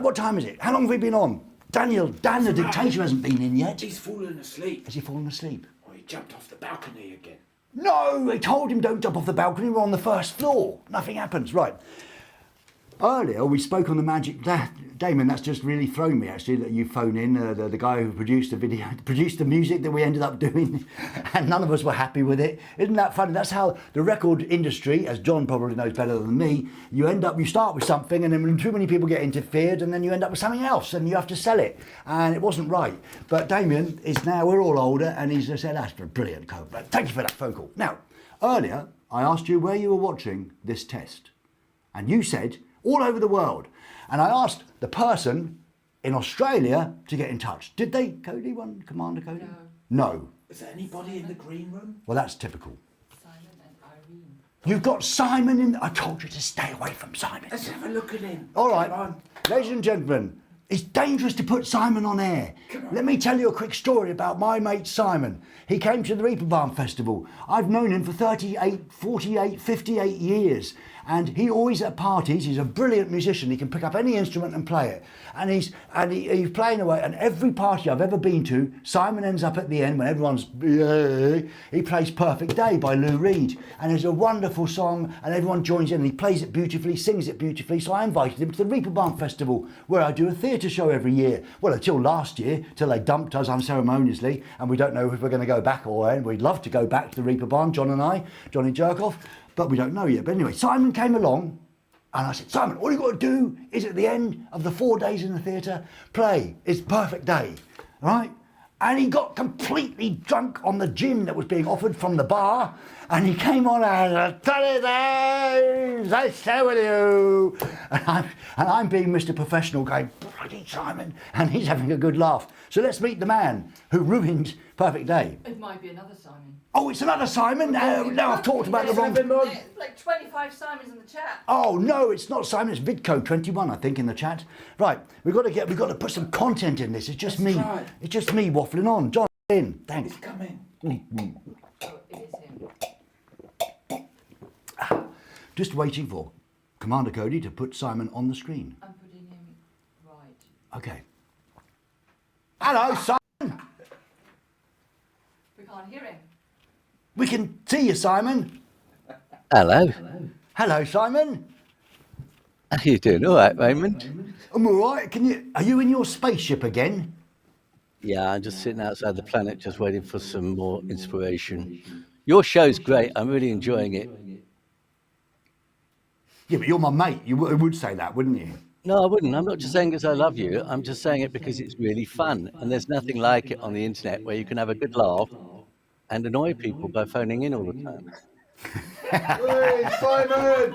What time is it? How long have we been on? Dan, the dictator, hasn't been in yet. He's fallen asleep. Has he fallen asleep? Oh, he jumped off the balcony again. No, they told him don't jump off the balcony. We're on the first floor. Nothing happens. Right. Earlier, we spoke on the magic. Damon, that's just really thrown me, actually, that you phone in the guy who produced the video, produced the music that we ended up doing, and none of us were happy with it. Isn't that funny? That's how the record industry, as John probably knows better than me, you start with something, and then when too many people get interfered, and then you end up with something else, and you have to sell it. And it wasn't right. But Damien is now, we're all older, and he's just said, that's a brilliant code. But thank you for that phone call. Now, earlier, I asked you where you were watching this test, and you said, all over the world. And I asked the person in Australia to get in touch. Did they, Cody, Commander Cody? No. Is there anybody in the green room? Well, that's typical. Simon and Irene. You've got Simon in... I told you to stay away from Simon. Let's have a look at him. All right. Come on. Ladies and gentlemen, it's dangerous to put Simon on air. Let me tell you a quick story about my mate Simon. He came to the Reeperbahn Festival. I've known him for 38, 48, 58 years. And he always at parties, he's a brilliant musician. He can pick up any instrument and play it. And he's playing away. And every party I've ever been to, Simon ends up at the end when everyone's, he plays Perfect Day by Lou Reed. And it's a wonderful song and everyone joins in and he plays it beautifully, sings it beautifully. So I invited him to the Reeperbahn Festival where I do a theatre show every year. Well, until last year, till they dumped us unceremoniously. And we don't know if we're going to go back or when. We'd love to go back to the Reeperbahn, John and I, Johnny Jerkoff. But we don't know yet. But anyway, Simon came along and I said, Simon, all you've got to do is at the end of the 4 days in the theatre, play It's Perfect Day, right? And he got completely drunk on the gin that was being offered from the bar. And he came on and I say with you. And I'm being Mr. Professional going, bloody Simon. And he's having a good laugh. So let's meet the man who ruined Perfect Day. It might be another Simon. Oh, it's another Simon? Now I've talked about the wrong... There's like 25 Simons in the chat. Oh no, it's not Simon. It's Vidco21, I think, in the chat. Right, we've got to put some content in this. It's just me. try. It's just me waffling on. John, in. Thanks. He's coming. Oh, it is him. Just waiting for Commander Cody to put Simon on the screen. I'm putting him right. Okay. Hello, Simon. We can't hear him. We can see you, Simon. Hello. Hello, Simon. How you doing? All right, Raymond? I'm all right. Are you in your spaceship again? Yeah, I'm just sitting outside the planet, just waiting for some more inspiration. Your show's great. I'm really enjoying it. Yeah, but you're my mate. You would say that, wouldn't you? No, I wouldn't. I'm not just saying because I love you. I'm just saying it because it's really fun. And there's nothing like it on the internet where you can have a good laugh and annoy people by phoning in all the time. Hey, Simon!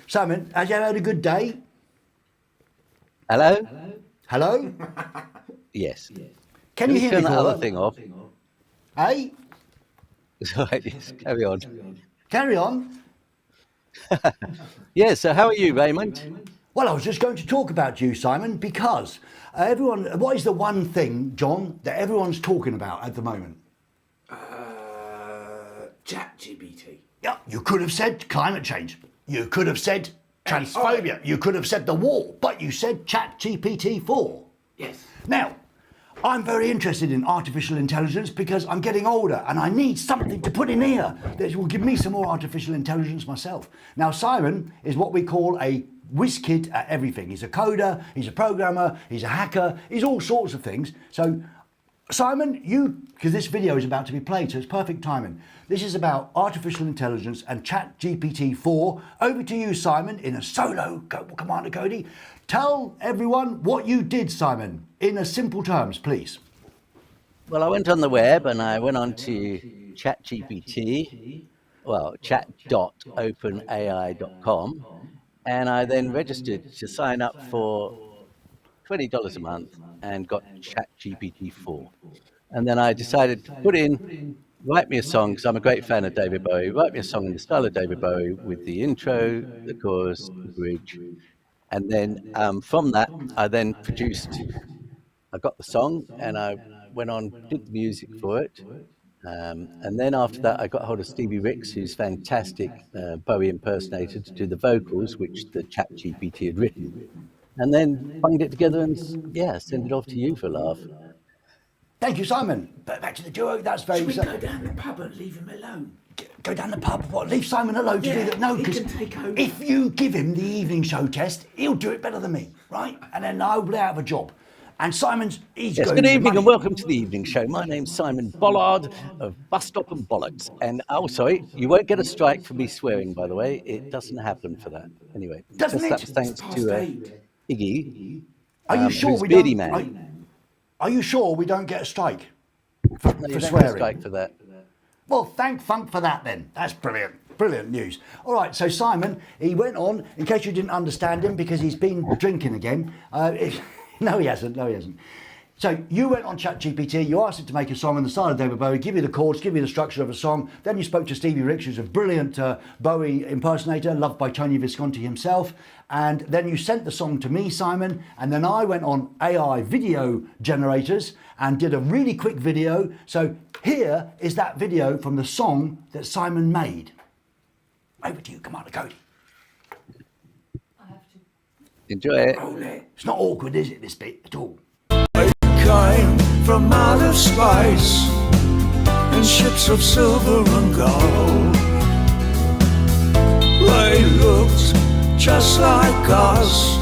Simon, have you had a good day? Hello? Hello? Yes. Can you hear me, turn that other caller? thing off? Hey? It's all right, yes, carry on. Carry on. Yeah, so how are you, Raymond? Well, I was just going to talk about you, Simon, because what is the one thing, John, that everyone's talking about at the moment? ChatGPT. Yeah, you could have said climate change. You could have said transphobia. You could have said the war, but you said ChatGPT-4. Yes. Now, I'm very interested in artificial intelligence because I'm getting older and I need something to put in here that will give me some more artificial intelligence myself. Now, Simon is what we call a whiz kid at everything. He's a coder, he's a programmer, he's a hacker, he's all sorts of things. So, Simon, because this video is about to be played, so it's perfect timing. This is about artificial intelligence and ChatGPT-4. Over to you, Simon, in a solo Commander Cody. Tell everyone what you did, Simon, in simple terms, please. Well, I went on the web and I went on to ChatGPT, well, chat.openai.com, and I then registered to sign up for $20 a month and got ChatGPT-4. And then I decided to put in, write me a song, because I'm a great fan of David Bowie, write me a song in the style of David Bowie with the intro, the chorus, the bridge. And then from that, I then I got the song and I went on, did the music for it. And then after that, I got hold of Stevie Ricks, who's fantastic Bowie impersonator, to do the vocals, which the ChatGPT had written. And then bunged it together and, send it off to you for a laugh. Thank you, Simon. But back to the duo, that's very... Should we go down the pub and leave him alone? Go down the pub, what? Leave Simon alone to do that? No, because if you give him the evening show test, he'll do it better than me, right? And then I'll be out of a job. And he's Yes, good evening and welcome to the evening show. My name's Simon Bollard of Bus Stop and Bollocks. And, sorry, you won't get a strike for me swearing, by the way. It doesn't happen for that. Anyway, doesn't it? That's thanks to Iggy. Are you sure we Beardy don't... Man. Are you sure we don't get a strike for No, you don't swearing? get a strike for that. Well, thank funk for that then. That's brilliant. Brilliant news. All right, so Simon, he went on, in case you didn't understand him, because he's been drinking again. No, he hasn't. So you went on ChatGPT, you asked it to make a song on the style of David Bowie, give you the chords, give you the structure of a song. Then you spoke to Stevie Ricks, who's a brilliant Bowie impersonator, loved by Tony Visconti himself. And then you sent the song to me, Simon, and then I went on AI video generators and did a really quick video. So here is that video from the song that Simon made. Over to you, Commander Cody. I have to. Enjoy it. It's not awkward, is it, this bit at all? Came from outer space in ships of silver and gold. They looked just like us,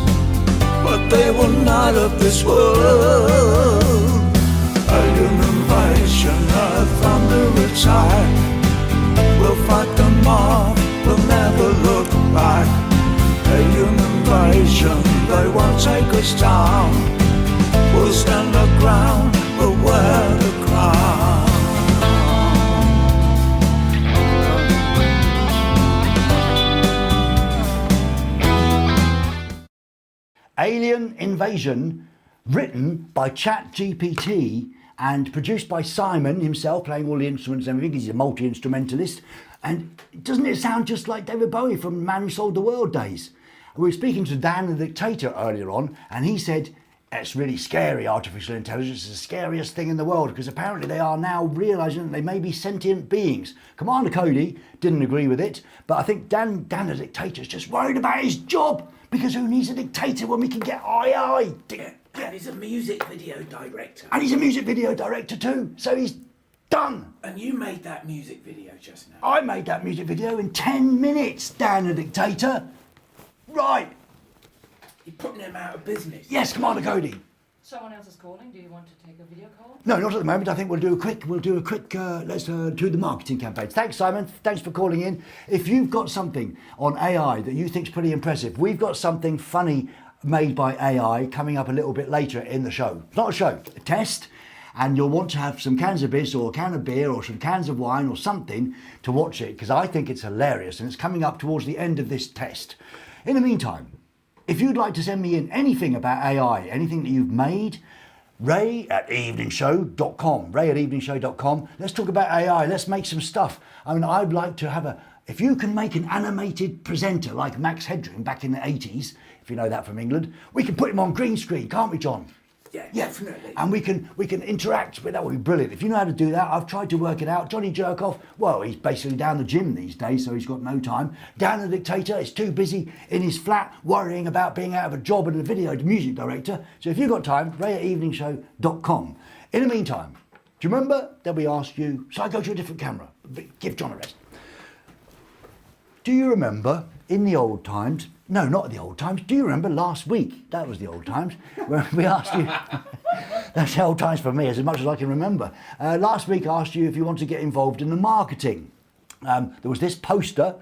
but they were not of this world. Alien invasion, Earth under attack. We'll fight them off, we'll never look back. Alien invasion, they won't take us down. We'll stand our ground, we'll wear the crown. Alien Invasion, written by ChatGPT and produced by Simon himself, playing all the instruments and everything. He's a multi-instrumentalist. And doesn't it sound just like David Bowie from Man Who Sold the World days? We were speaking to Dan the Dictator earlier on, and he said, it's really scary, artificial intelligence. It's the scariest thing in the world, because apparently they are now realising that they may be sentient beings. Commander Cody didn't agree with it, but I think Dan the Dictator's just worried about his job, because who needs a dictator when we can get AI? And he's a music video director. And he's a music video director too, so he's done. And you made that music video just now. I made that music video in 10 minutes, Dan the Dictator. Right. You're putting him out of business. Yes, Commander Cody. Someone else is calling. Do you want to take a video call? No, not at the moment. I think we'll do a quick, let's do the marketing campaigns. Thanks, Simon. Thanks for calling in. If you've got something on AI that you think's pretty impressive, we've got something funny made by AI coming up a little bit later in the show. It's not a show, a test. And you'll want to have some cans of beer or a can of beer or some cans of wine or something to watch it, because I think it's hilarious and it's coming up towards the end of this test. In the meantime, if you'd like to send me in anything about AI, anything that you've made, ray@eveningshow.com, ray@eveningshow.com. Let's talk about AI, let's make some stuff. I mean, I'd like to have if you can make an animated presenter like Max Headroom back in the 80s, if you know that from England, we can put him on green screen, can't we, John? Yeah, definitely. And we can interact with that. Would be brilliant. If you know how to do that, I've tried to work it out. Johnny Jerkoff, well, he's basically down the gym these days, so he's got no time. Dan the Dictator is too busy in his flat worrying about being out of a job and a video music director. So if you've got time, ray@eveningshow.com. In the meantime, do you remember that we asked you, so I go to a different camera, give John a rest. Do you remember in the old times, no, not the old times, do you remember last week, that was the old times, where we asked you, that's the old times for me, as much as I can remember. Last week I asked you if you want to get involved in the marketing. There was this poster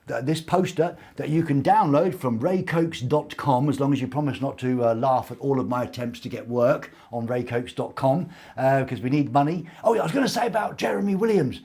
that you can download from raycokes.com, as long as you promise not to laugh at all of my attempts to get work on raycokes.com, because we need money. Oh yeah, I was going to say about Jeremy Williams.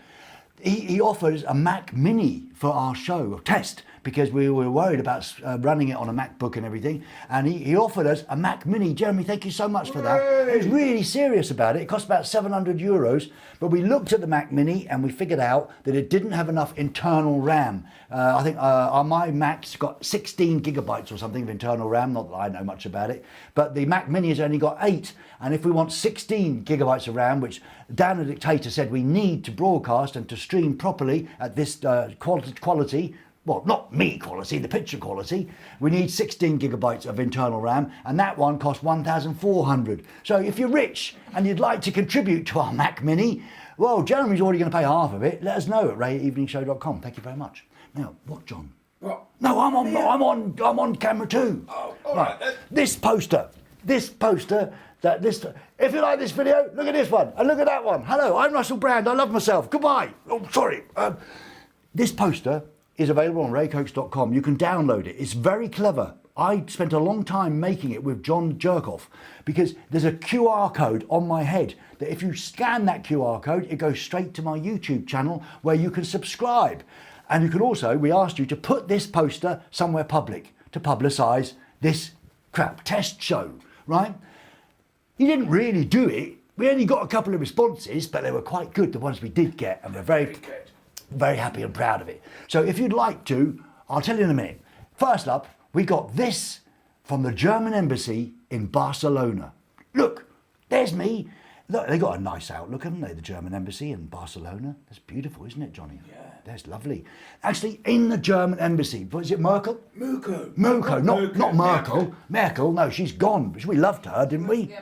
He offers a Mac Mini for our show, a test, because we were worried about running it on a MacBook and everything. And he offered us a Mac Mini. Jeremy, thank you so much for that. He was really serious about it. It cost about €700, but we looked at the Mac Mini and we figured out that it didn't have enough internal RAM. I think my Mac's got 16 gigabytes or something of internal RAM, not that I know much about it, but the Mac Mini has only got 8. And if we want 16 gigabytes of RAM, which Dan the Dictator said we need to broadcast and to stream properly at this quality, well, not me quality, the picture quality, we need 16 gigabytes of internal RAM, and that one costs 1,400. So if you're rich and you'd like to contribute to our Mac Mini, well, Jeremy's already going to pay half of it. Let us know at ray@eveningshow.com. Thank you very much. Now, what, John? What? No, I'm on camera too. Oh, all right. This poster. If you like this video, look at this one and look at that one. Hello, I'm Russell Brand. I love myself. Goodbye. Oh, sorry. This poster is available on raycokes.com. You can download it. It's very clever. I spent a long time making it with John Jerkoff because there's a QR code on my head that if you scan that QR code, it goes straight to my YouTube channel where you can subscribe. And you can also, we asked you to put this poster somewhere public to publicise this crap test show, right? He didn't really do it. We only got a couple of responses, but they were quite good, the ones we did get, and we're very happy and proud of it. So if you'd like to, I'll tell you in a minute. First up, we got this from the German embassy in Barcelona. Look, there's me. Look, they got a nice outlook, haven't they, the German embassy in Barcelona? That's beautiful, isn't it, Johnny? Yeah. That's lovely. Actually, in the German embassy, was it Merkel? Muko, not Merkel. Merkel, no, she's gone. We loved her, didn't we?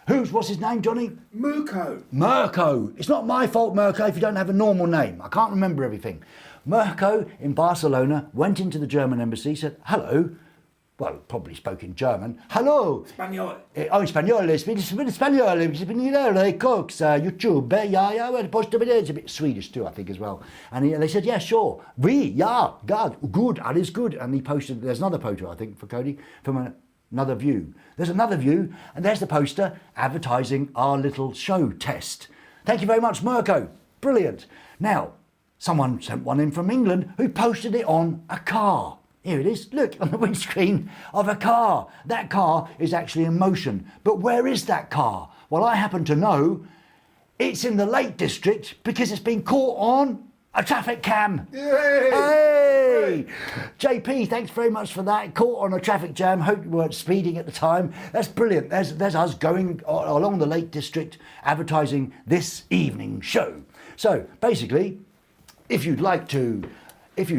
What's his name, Johnny? Mirko. It's not my fault, Mirko, if you don't have a normal name. I can't remember everything. Mirko in Barcelona went into the German embassy, said, hello. Well, probably spoke in German. Hello. Español. Español. Speak Español. Cooks, YouTube. It's a bit Swedish too, I think, as well. And they said, yeah, sure. Good, that is good. And he posted, there's another photo, I think, for Cody, from another view. There's another view, and there's the poster advertising our little show test. Thank you very much, Mirko. Brilliant. Now, someone sent one in from England who posted it on a car. Here it is, look, on the windscreen of a car. That car is actually in motion. But where is that car? Well, I happen to know it's in the Lake District because it's been caught on a traffic cam. Yay! Hey! JP, thanks very much for that. Caught on a traffic jam. Hope you weren't speeding at the time. That's brilliant. There's us going along the Lake District advertising this evening show. So basically, if you'd like to, do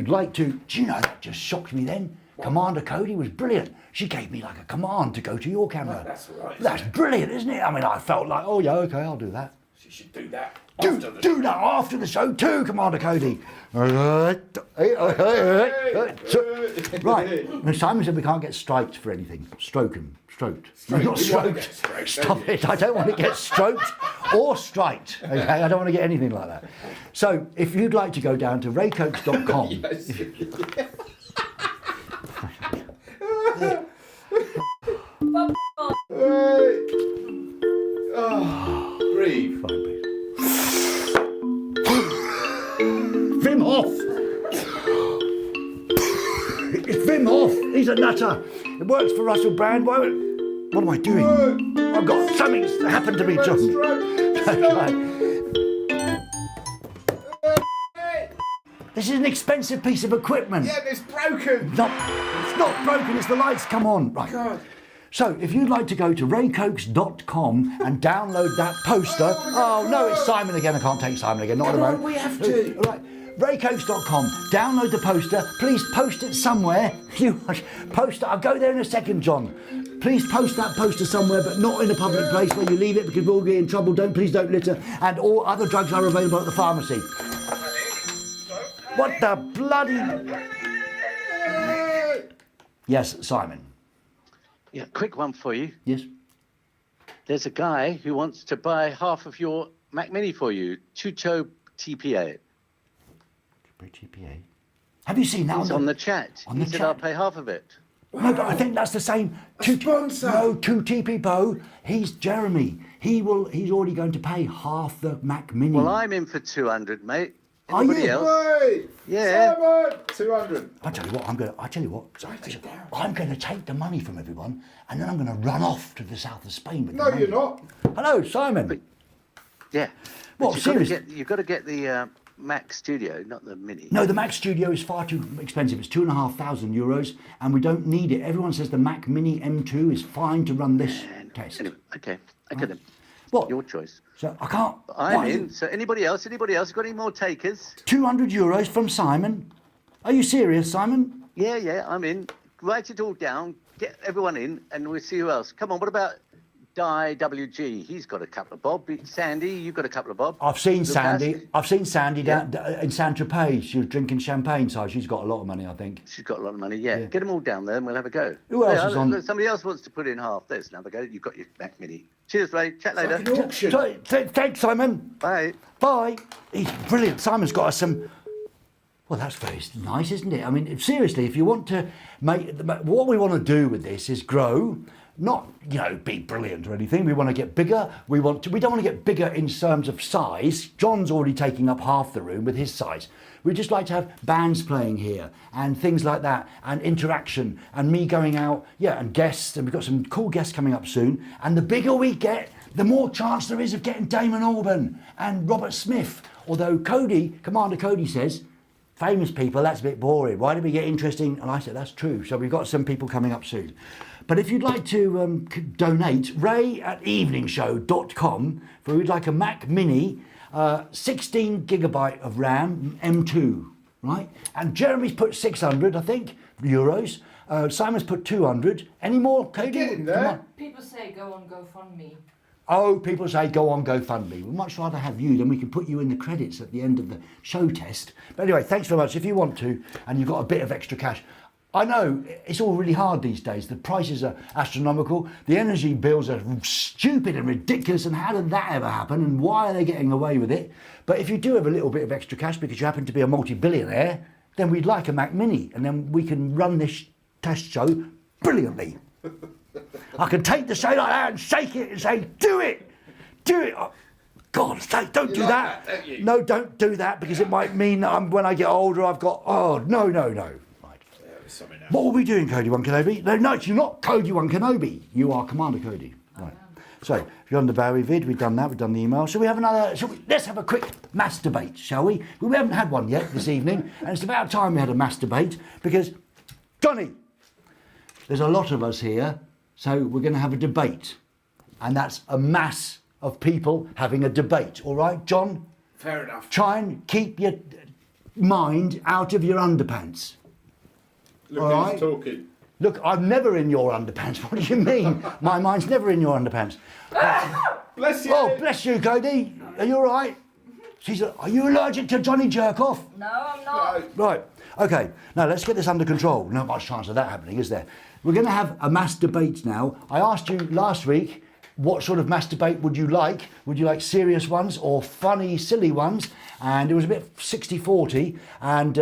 you know, that just shocked me then. What? Commander Cody was brilliant. She gave me like a command to go to your camera. Oh, that's right. That's brilliant, isn't it? I mean, I felt like, oh yeah, okay, I'll do that. She should do that. Do that after the show too, Commander Cody. Right. Simon said we can't get striked for anything. Stroked. No, not stroked. Stop it. I don't want to get stroked or striked. Okay, I don't want to get anything like that. So if you'd like to go down to raycokes.com. Breathe. Fine, please. Wim Hof. It's Wim Hof. He's a nutter. It works for Russell Brand. What am I doing? I've got something that happened to me, John. This is an expensive piece of equipment. Yeah, but it's broken. It's not broken. It's the lights come on. Right. God. So if you'd like to go to raycokes.com and download that poster. Oh no, it's Simon again. I can't take Simon again. Not at the moment. We have to. All right. Raycokes.com. Download the poster. Please post it somewhere. You post it. I'll go there in a second, John. Please post that poster somewhere, but not in a public place where you leave it because we'll get in trouble. Please don't litter. And all other drugs are available at the pharmacy. What the bloody... Yes, Simon. Yeah, quick one for you. Yes. There's a guy who wants to buy half of your Mac Mini for you. Chucho TPA. TPA. Have you seen that? He's on the chat. On he the said chat. I'll pay half of it. No, but I think that's the same. Sponsor. No, 2TP Bo. He's Jeremy. He's already going to pay half the Mac Mini. Well, I'm in for 200, mate. Are Anybody you? else? Wait! Yeah. Simon! 200. I tell you what, I'm going to take the money from everyone and then I'm going to run off to the south of Spain with the No, money. you're not. Hello, Simon. Yeah. What, But seriously? you've got to get the Mac Studio, not the Mini. No, the Mac Studio is far too expensive. It's €2,500 and we don't need it. Everyone says the Mac Mini M2 is fine to run this test. Anyway, okay. Okay then. What? Your choice. So I can't... I'm why- in. So anybody else? Got any more takers? €200 from Simon. Are you serious, Simon? Yeah, I'm in. Write it all down. Get everyone in, and we'll see who else. Come on. What about Di WG? He's got a couple of bob. Sandy, you've got a couple of bob. I've seen Lucas? Sandy. I've seen Sandy down in Saint-Tropez. She was drinking champagne, so she's got a lot of money, I think. She's got a lot of money. Yeah. Get them all down there, and we'll have a go. Who else Yeah, is on? look, somebody else wants to put in half. There's another go. You've got your Mac Mini. Cheers, Ray. Chat later. Like an auction. Thanks, Simon. Bye. Bye. He's brilliant. Simon's got us some... Well, that's very nice, isn't it? I mean, seriously, if you want to make... What we want to do with this is grow, not, be brilliant or anything. We want to get bigger. We don't want to get bigger in terms of size. John's already taking up half the room with his size. We just like to have bands playing here and things like that and interaction and me going out, and guests. And we've got some cool guests coming up soon. And the bigger we get, the more chance there is of getting Damon Albarn and Robert Smith. Although Commander Cody says, famous people, that's a bit boring. Why do we get interesting? And I said, that's true. So we've got some people coming up soon. But if you'd like to donate, ray@eveningshow.com for we'd like a Mac Mini, 16 gigabyte of RAM, M2, right? And Jeremy's put 600, I think, euros. Simon's put 200. Any more, Cody? Getting there. Come on. People say go on GoFundMe. Oh, people say go on GoFundMe. We'd much rather have you, then we can put you in the credits at the end of the show test. But anyway, thanks very much. If you want to, and you've got a bit of extra cash. I know it's all really hard these days. The prices are astronomical. The energy bills are stupid and ridiculous. And how did that ever happen? And why are they getting away with it? But if you do have a little bit of extra cash because you happen to be a multi-billionaire, then we'd like a Mac Mini. And then we can run this test show brilliantly. I can take the show like that and shake it and say, do it. Oh, God, don't do that. Don't you? No, don't do that because it might mean that when I get older, I've got, no. Right. What were we doing, Cody One Kenobi? No, you're not Cody One Kenobi. You are Commander Cody. Right. So, if you're on the Bowie vid, we've done that, we've done the email. Shall we have another, let's have a quick mass debate, shall we? We haven't had one yet this evening, and it's about time we had a mass debate because, Johnny, there's a lot of us here, so we're going to have a debate. And that's a mass of people having a debate, all right, John? Fair enough. Try and keep your mind out of your underpants. Look All who's right. talking. Look, I'm never in your underpants. What do you mean? My mind's never in your underpants. Bless you. Oh, bless you, Cody. Are you all right? Are you allergic to Johnny Jerkoff? No, I'm not. Right. Okay. Now let's get this under control. Not much chance of that happening, is there? We're going to have a mass debate now. I asked you last week, what sort of mass debate would you like? Would you like serious ones or funny, silly ones? And it was a bit 60-40. And,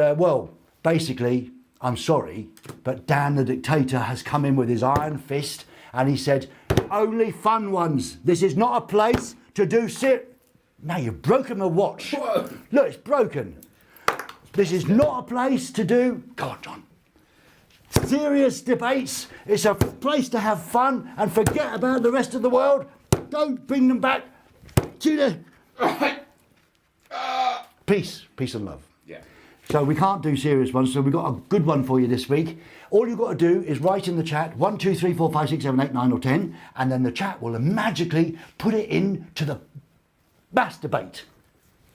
basically, I'm sorry, but Dan the Dictator has come in with his iron fist and he said, only fun ones. This is not a place to do Now you've broken my watch. Whoa. Look, it's broken. This is not a place to do... God, John. Serious debates. It's a place to have fun and forget about the rest of the world. Don't bring them back to the... Peace and love. Yeah. So we can't do serious ones, so we've got a good one for you this week. All you've got to do is write in the chat 1, 2, 3, 4, 5, 6, 7, 8, 9 or 10, and then the chat will magically put it into the mass debate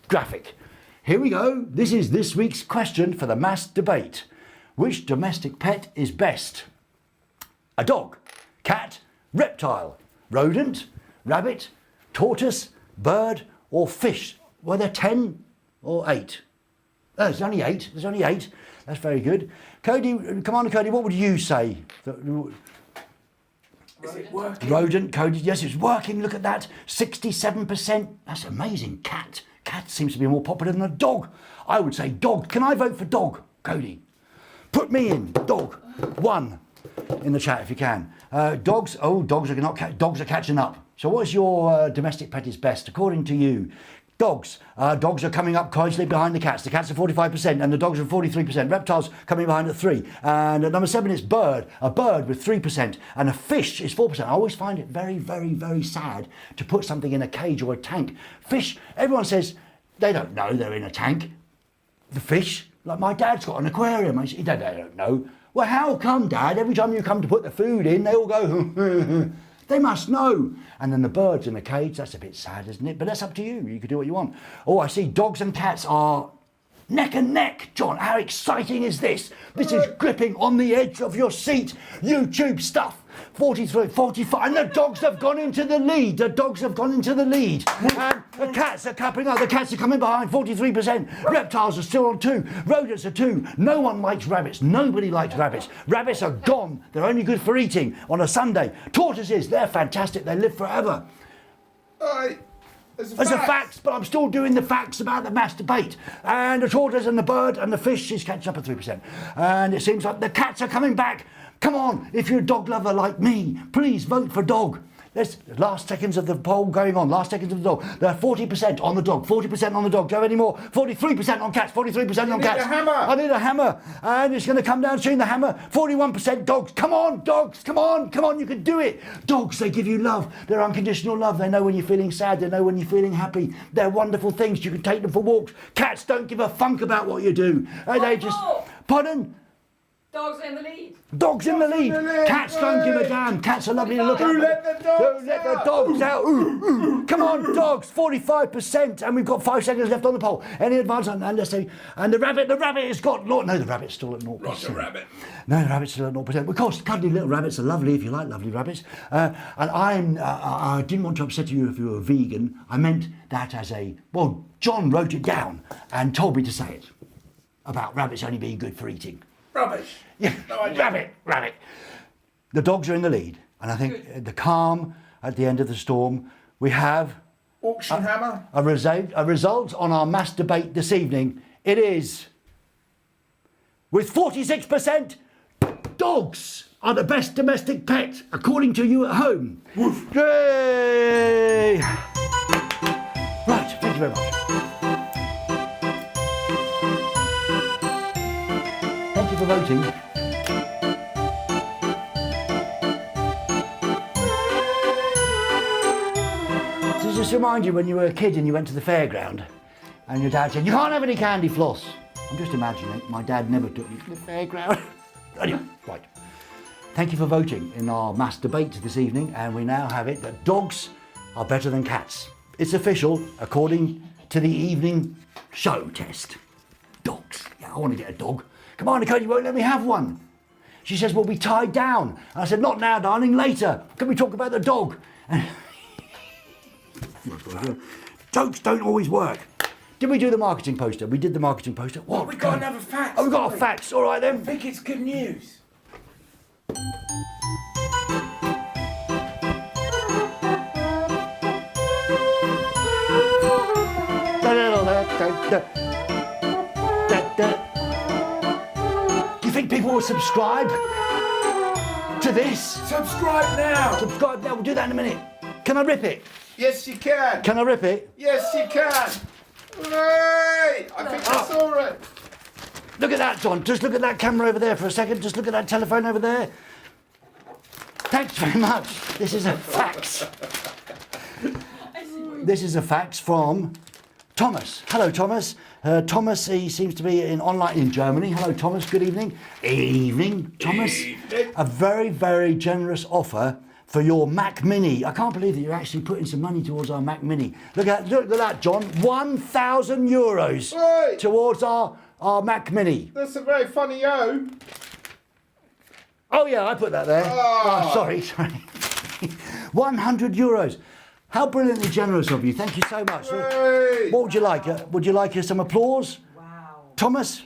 graphic. Here we go. This is this week's question for the mass debate. Which domestic pet is best? A dog, cat, reptile, rodent, rabbit, tortoise, bird or fish? Were there 10 or 8? Oh, there's only 8. There's only 8. That's very good. Cody, Commander Cody, what would you say? Is it working? Rodent, Cody, yes, it's working. Look at that. 67%. That's amazing. Cat. Cat seems to be more popular than a dog. I would say dog. Can I vote for dog, Cody? Put me in. Dog. 1 in the chat if you can. Dogs. Oh, dogs are catching up. So what's your domestic pet is best according to you? Dogs. Dogs are coming up closely behind the cats. The cats are 45% and the dogs are 43%. Reptiles coming behind at 3. And at number 7 is bird. A bird with 3%. And a fish is 4%. I always find it very, very, very sad to put something in a cage or a tank. Fish, everyone says they don't know they're in a tank. The fish, like my dad's got an aquarium. They don't know. Well, how come, Dad? Every time you come to put the food in, they all go, they must know. And then the birds in the cage, that's a bit sad, isn't it? But that's up to you. You can do what you want. Oh, I see dogs and cats are neck and neck. John, how exciting is this? This is gripping on the edge of your seat. YouTube stuff. 43, 45, and the dogs have gone into the lead. The dogs have gone into the lead. And the cats are coupling up. The cats are coming behind, 43%. Reptiles are still on 2. Rodents are 2. No one likes rabbits. Nobody likes rabbits. Rabbits are gone. They're only good for eating on a Sunday. Tortoises, they're fantastic. They live forever. As a facts, but I'm still doing the facts about the mass debate. And the tortoise and the bird and the fish is catching up at 3%. And it seems like the cats are coming back. Come on, if you're a dog lover like me, please vote for dog. There's last seconds of the poll going on, last seconds of the dog. There are 40% on the dog, 40% on the dog. Do you have any more? 43% on cats, 43% on cats. A hammer. I need a hammer. And it's going to come down soon, the hammer. 41% dogs. Come on, dogs, come on, you can do it. Dogs, they give you love. They're unconditional love. They know when you're feeling sad. They know when you're feeling happy. They're wonderful things. You can take them for walks. Cats don't give a funk about what you do. They just... Pardon? Dogs in the lead. Dogs in the lead. Cats don't give a damn. Cats are lovely to look at. Who let the dogs Let the dogs out. Ooh, ooh. Come on, dogs. 45%. And we've got 5 seconds left on the poll. Any advance on that? Let's see. And the rabbit has got... No, the rabbit's still at 0%. Roger rabbit. No, the rabbit's still at 0%. Of course, cuddly little rabbits are lovely if you like lovely rabbits. And I didn't want to upset you if you were a vegan. I meant that as a... Well, John wrote it down and told me to say it. About rabbits only being good for eating. Rubbish. Yeah, No idea. rabbit. The dogs are in the lead, and I think the calm at the end of the storm. We have Auction hammer. a result on our mass debate this evening. It is with 46%. Dogs are the best domestic pet, according to you at home. Woof. Yay! Right, thank you very much. Thank you for voting. Does this just remind you when you were a kid and you went to the fairground and your dad said, you can't have any candy floss? I'm just imagining my dad never took me to the fairground. Anyway, right. Thank you for voting in our mass debate this evening, and we now have it that dogs are better than cats. It's official according to the evening show test. Dogs. Yeah, I want to get a dog. Come on, Nicole, you won't let me have one. She says, we'll be tied down. And I said, not now, darling, later. Can we talk about the dog? Jokes don't always work. Did we do the marketing poster? We did the marketing poster. What? We got another fact. Oh, we got a fax. All right then. I think it's good news. Do you think people will subscribe to this? Subscribe now. Subscribe now. We'll do that in a minute. Can I rip it? Yes, you can. Can I rip it? Yes, you can. Hooray! I think I saw it. Look at that, John. Just look at that camera over there for a second. Just look at that telephone over there. Thanks very much. This is a fax. This is a fax from Thomas. Hello, Thomas. Thomas, he seems to be online in Germany. Hello, Thomas. Good evening. Evening, Thomas. Evening. A very, very generous offer for your Mac Mini. I can't believe that you're actually putting some money towards our Mac Mini. Look at that, John. €1,000 Oi. towards our Mac Mini. That's a very funny O. Oh yeah, I put that there. Oh, sorry. €100. How brilliantly generous of you. Thank you so much. Hey. What would you like? Would you like some applause? Wow. Thomas?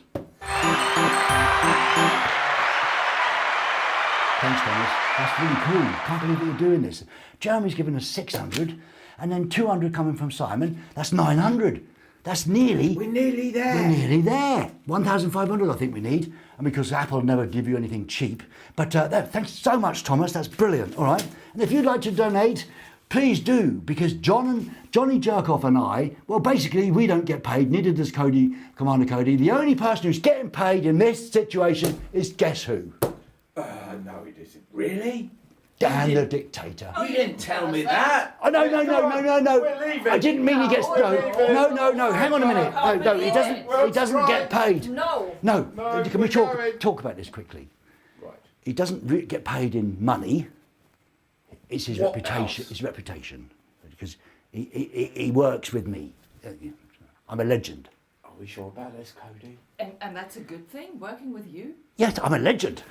Thanks, Thomas. That's really cool. Can't believe that you're doing this. Jeremy's given us 600 and then 200 coming from Simon. That's 900. That's nearly... We're nearly there. We're nearly there. 1,500 I think we need. And because Apple never give you anything cheap. But thanks so much, Thomas. That's brilliant. All right. And if you'd like to donate, please do. Because Johnny Jerkoff and I, well, basically, we don't get paid. Neither does Commander Cody. The only person who's getting paid in this situation is guess who? No, it isn't. Really? Dan the Dictator. You didn't tell me that. Oh, no. We're leaving. I didn't mean he gets... No. Hang on a minute. No, he doesn't get paid. No. No. Can we going. talk about this quickly? Right. He doesn't get paid in money. It's his What reputation. else? His reputation, because he works with me. I'm a legend. Are we sure about this, Cody? And that's a good thing, working with you? Yes, I'm a legend.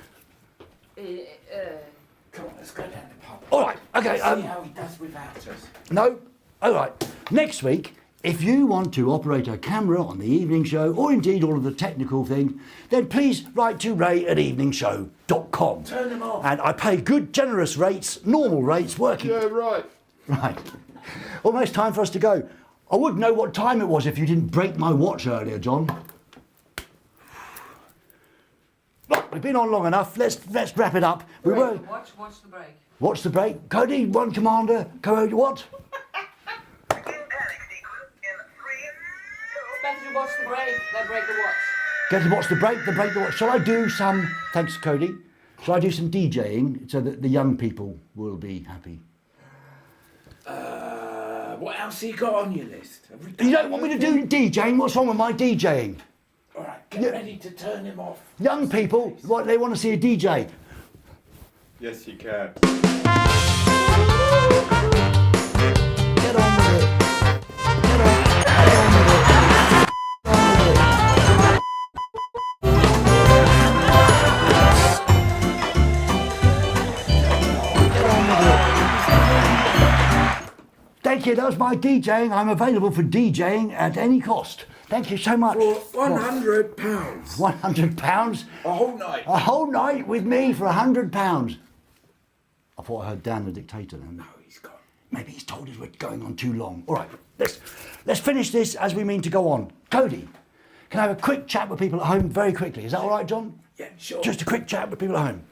Come on, let's go down the pub. All right. Okay. See how he does without us. No. All right. Next week, if you want to operate a camera on the evening show, or indeed all of the technical things, then please write to ray@eveningshow.com. Turn them off. And I pay good, generous rates, normal rates, working. Yeah, right. Right. Almost time for us to go. I wouldn't know what time it was if you didn't break my watch earlier, John. Look, we've been on long enough. Let's wrap it up. We were. Watch the break. Watch the break. Cody, one commander. Cody, what? It's better to watch the break than break the watch. Get to watch the break the watch. Shall I do some? Thanks, Cody. Shall I do some DJing so that the young people will be happy? What else have you got on your list? You don't want me to do DJing? What's wrong with my DJing? All right, get ready to turn him off. Young people, what they want to see a DJ. Yes, you can. Get on with it. Get on with it. Thank you, that was my DJing. I'm available for DJing at any cost. Thank you so much. For £100. £100? A whole night. A whole night with me for £100. I thought I heard Dan the Dictator then. No, he's gone. Maybe he's told us we're going on too long. All right, let's finish this as we mean to go on. Cody, can I have a quick chat with people at home very quickly? Is that all right, John? Yeah, sure. Just a quick chat with people at home.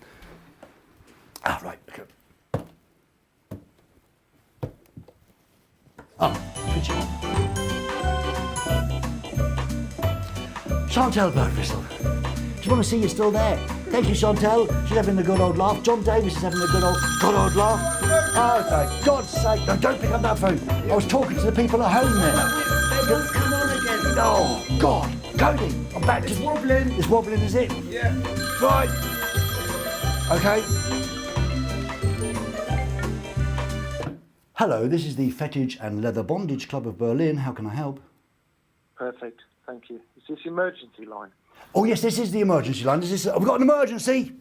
Ah, right. Okay. Picture. Chantel Birdwhistle. Just want to see you still there. Thank you, Chantel. She's having a good old laugh. John Davis is having a good old laugh. Oh, thank God's sake. No, don't pick up that phone. I was talking to the people at home then. They won't come on again. Oh, God. Cody, I'm back It's to... wobbling. It's wobbling, is it? Yeah. Right. Okay. Hello, this is the Fetish and Leather Bondage Club of Berlin. How can I help? Perfect. Thank you. Is this emergency line? Oh, yes, this is the emergency line. Have we got an emergency?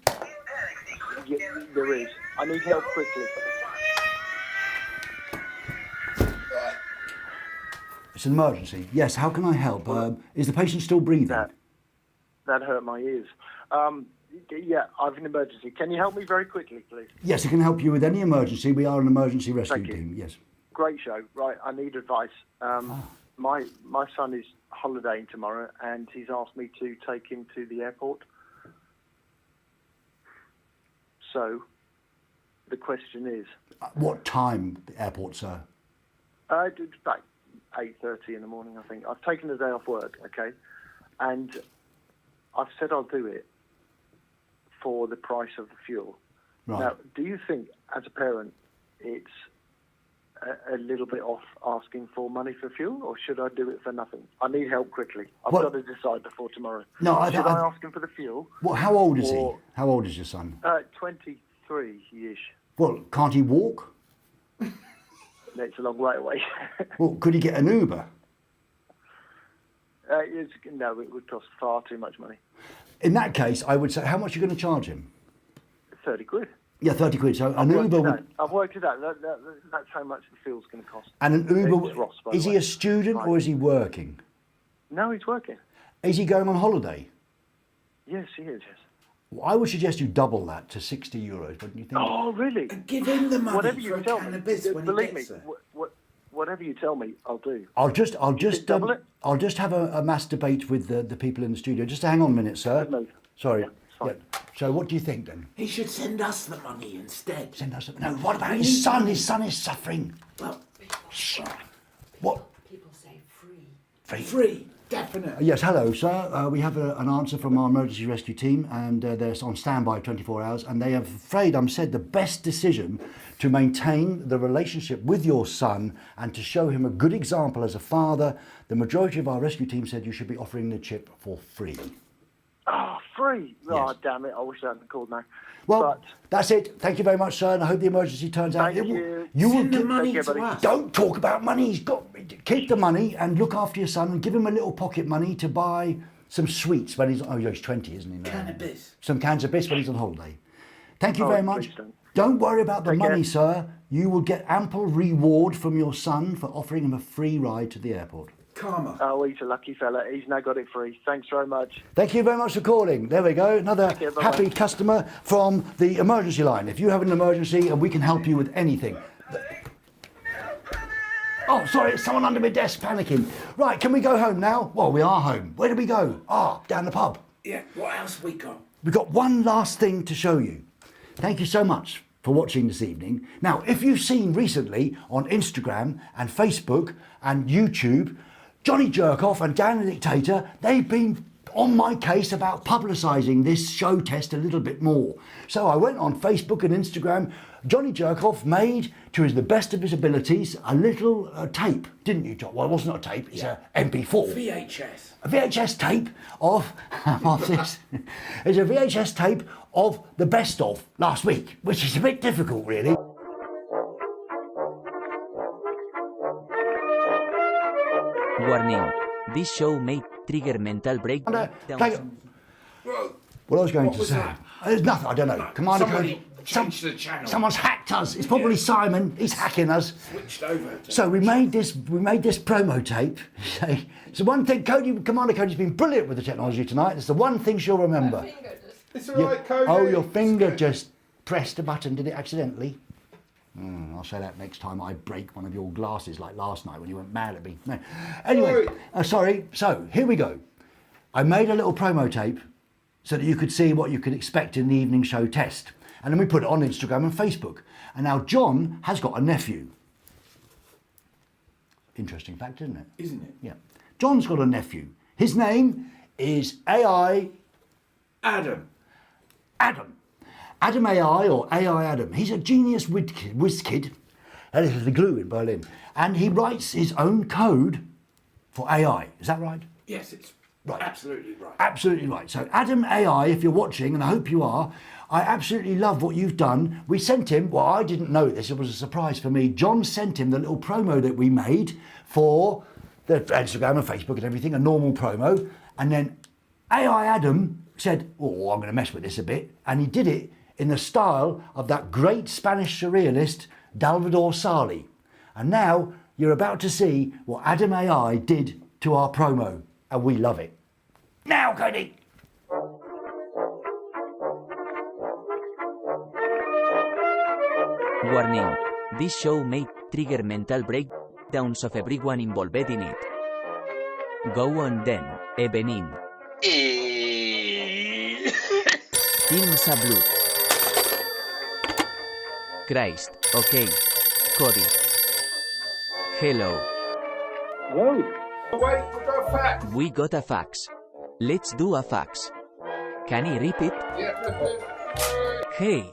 Yeah, there is. I need help quickly. It's an emergency. Yes, how can I help? Is the patient still breathing? That hurt my ears. Yeah, I have an emergency. Can you help me very quickly, please? Yes, I can help you with any emergency. We are an emergency rescue Thank you. team. Yes. Great show. Right, I need advice. My son is holidaying tomorrow, and he's asked me to take him to the airport. So, the question is... What time the airport, sir? It's about 8:30 in the morning, I think. I've taken the day off work, okay? And I've said I'll do it for the price of the fuel. Right. Now, do you think, as a parent, it's a little bit off asking for money for fuel, or should I do it for nothing? I need help quickly. I've Well- got to decide before tomorrow. No, should I ask him for the fuel? Well, how old is he? Or- How old is your son? 23-ish. Well, can't he walk? It's a long way away. Well, could he get an Uber? No, it would cost far too much money. In that case, I would say, how much are you going to charge him? 30 quid. Yeah, 30 quid. So an I've worked Uber it would, out. I've worked it out. That's how much the fuel's going to cost. and an Uber, It's Ross, by the is he way. a student or is he working? No, he's working. Is he going on holiday? Yes, he is, yes. Well, I would suggest you double that to 60 euros, wouldn't you think? Oh, really? Give him the money Whatever for you a tell can me. of biz when Believe he me, gets there. whatever you tell me, I'll do. I'll just double it? I'll just have a mass debate with the people in the studio. Just hang on a minute, sir. Good move. Sorry. Yeah, fine. So what do you think then? He should send us the money instead. Send us. No. What about his son? His son is suffering. Well, What? People say free. free, definitely. Yes, hello, sir. We have an answer from our emergency rescue team, and they're on standby 24 hours, and they have afraid said the best decision to maintain the relationship with your son and to show him a good example as a father. The majority of our rescue team said you should be offering the chip for free. Oh, free. Oh, Yes. damn it. I wish I hadn't called now. Well, But that's it. Thank you very much, sir, and I hope the emergency turns out. Thank It will- you. You will Send the get money Take care, to buddy. us. Don't talk about money. He's got keep the money and look after your son and give him a little pocket money to buy some sweets when he's he's 20, isn't he? Now? Can of biz. Some cans of bis when he's on holiday. Thank you Oh, very much. please don't. Don't worry about the Take money, care. sir. You will get ample reward from your son for offering him a free ride to the airport. Karma. Oh, he's a lucky fella. He's now got it free. Thanks very much. Thank you very much for calling. There we go. Another Take care, bye-bye. happy customer from the emergency line. If you have an emergency and we can help you with anything. Oh, sorry, it's someone under my desk panicking. Right, can we go home now? Well, we are home. Where do we go? Down the pub. Yeah, what else we got? We've got one last thing to show you. Thank you so much for watching this evening. Now, if you've seen recently on Instagram and Facebook and YouTube, Johnny Jerkoff and Dan the Dictator, they've been on my case about publicising this show test a little bit more. So I went on Facebook and Instagram. Johnny Jerkoff made, to the best of his abilities, a little tape, didn't you, John? Well, it wasn't a tape, it's a MP4. VHS. A VHS tape of this. It's a VHS tape of the best of last week, which is a bit difficult, really. Warning. This show may trigger mental breakdowns. What I was going What to was say. that? There's nothing, I don't know. Commander Somebody Code. changed the channel. Someone's hacked us. It's probably Simon. He's hacking us. Switched over. So we made this promo tape. It's the one thing Commander Cody's been brilliant with the technology tonight. It's the one thing she'll remember. It's all right, Cody. Oh, your finger just pressed a button, did it accidentally? I'll say that next time I break one of your glasses like last night when you went mad at me. No. Anyway, sorry. So here we go. I made a little promo tape so that you could see what you could expect in the evening show test. And then we put it on Instagram and Facebook. And now John has got a nephew. Interesting fact, isn't it? Isn't it? Yeah. John's got a nephew. His name is AI Adam. Adam. Adam AI or AI Adam. He's a genius whiz kid. That is the glue in Berlin. And he writes his own code for AI. Is that right? Yes, it's Right. absolutely right. Absolutely right. So Adam AI, if you're watching, and I hope you are, I absolutely love what you've done. We sent him, well, I didn't know this, it was a surprise for me. John sent him the little promo that we made for the Instagram and Facebook and everything, a normal promo. And then AI Adam said, oh, I'm going to mess with this a bit. And he did it in the style of that great Spanish surrealist, Salvador Sali. And now you're about to see what Adam AI did to our promo. And we love it. Now, Cody! Warning. This show may trigger mental breakdowns of everyone involved in it. Go on then, evening. Films a blue. Christ, okay. Cody. Hello. Hello. Wait, we got a fact. We got a fax. Let's do a fax. Can he repeat? Yeah. Hey.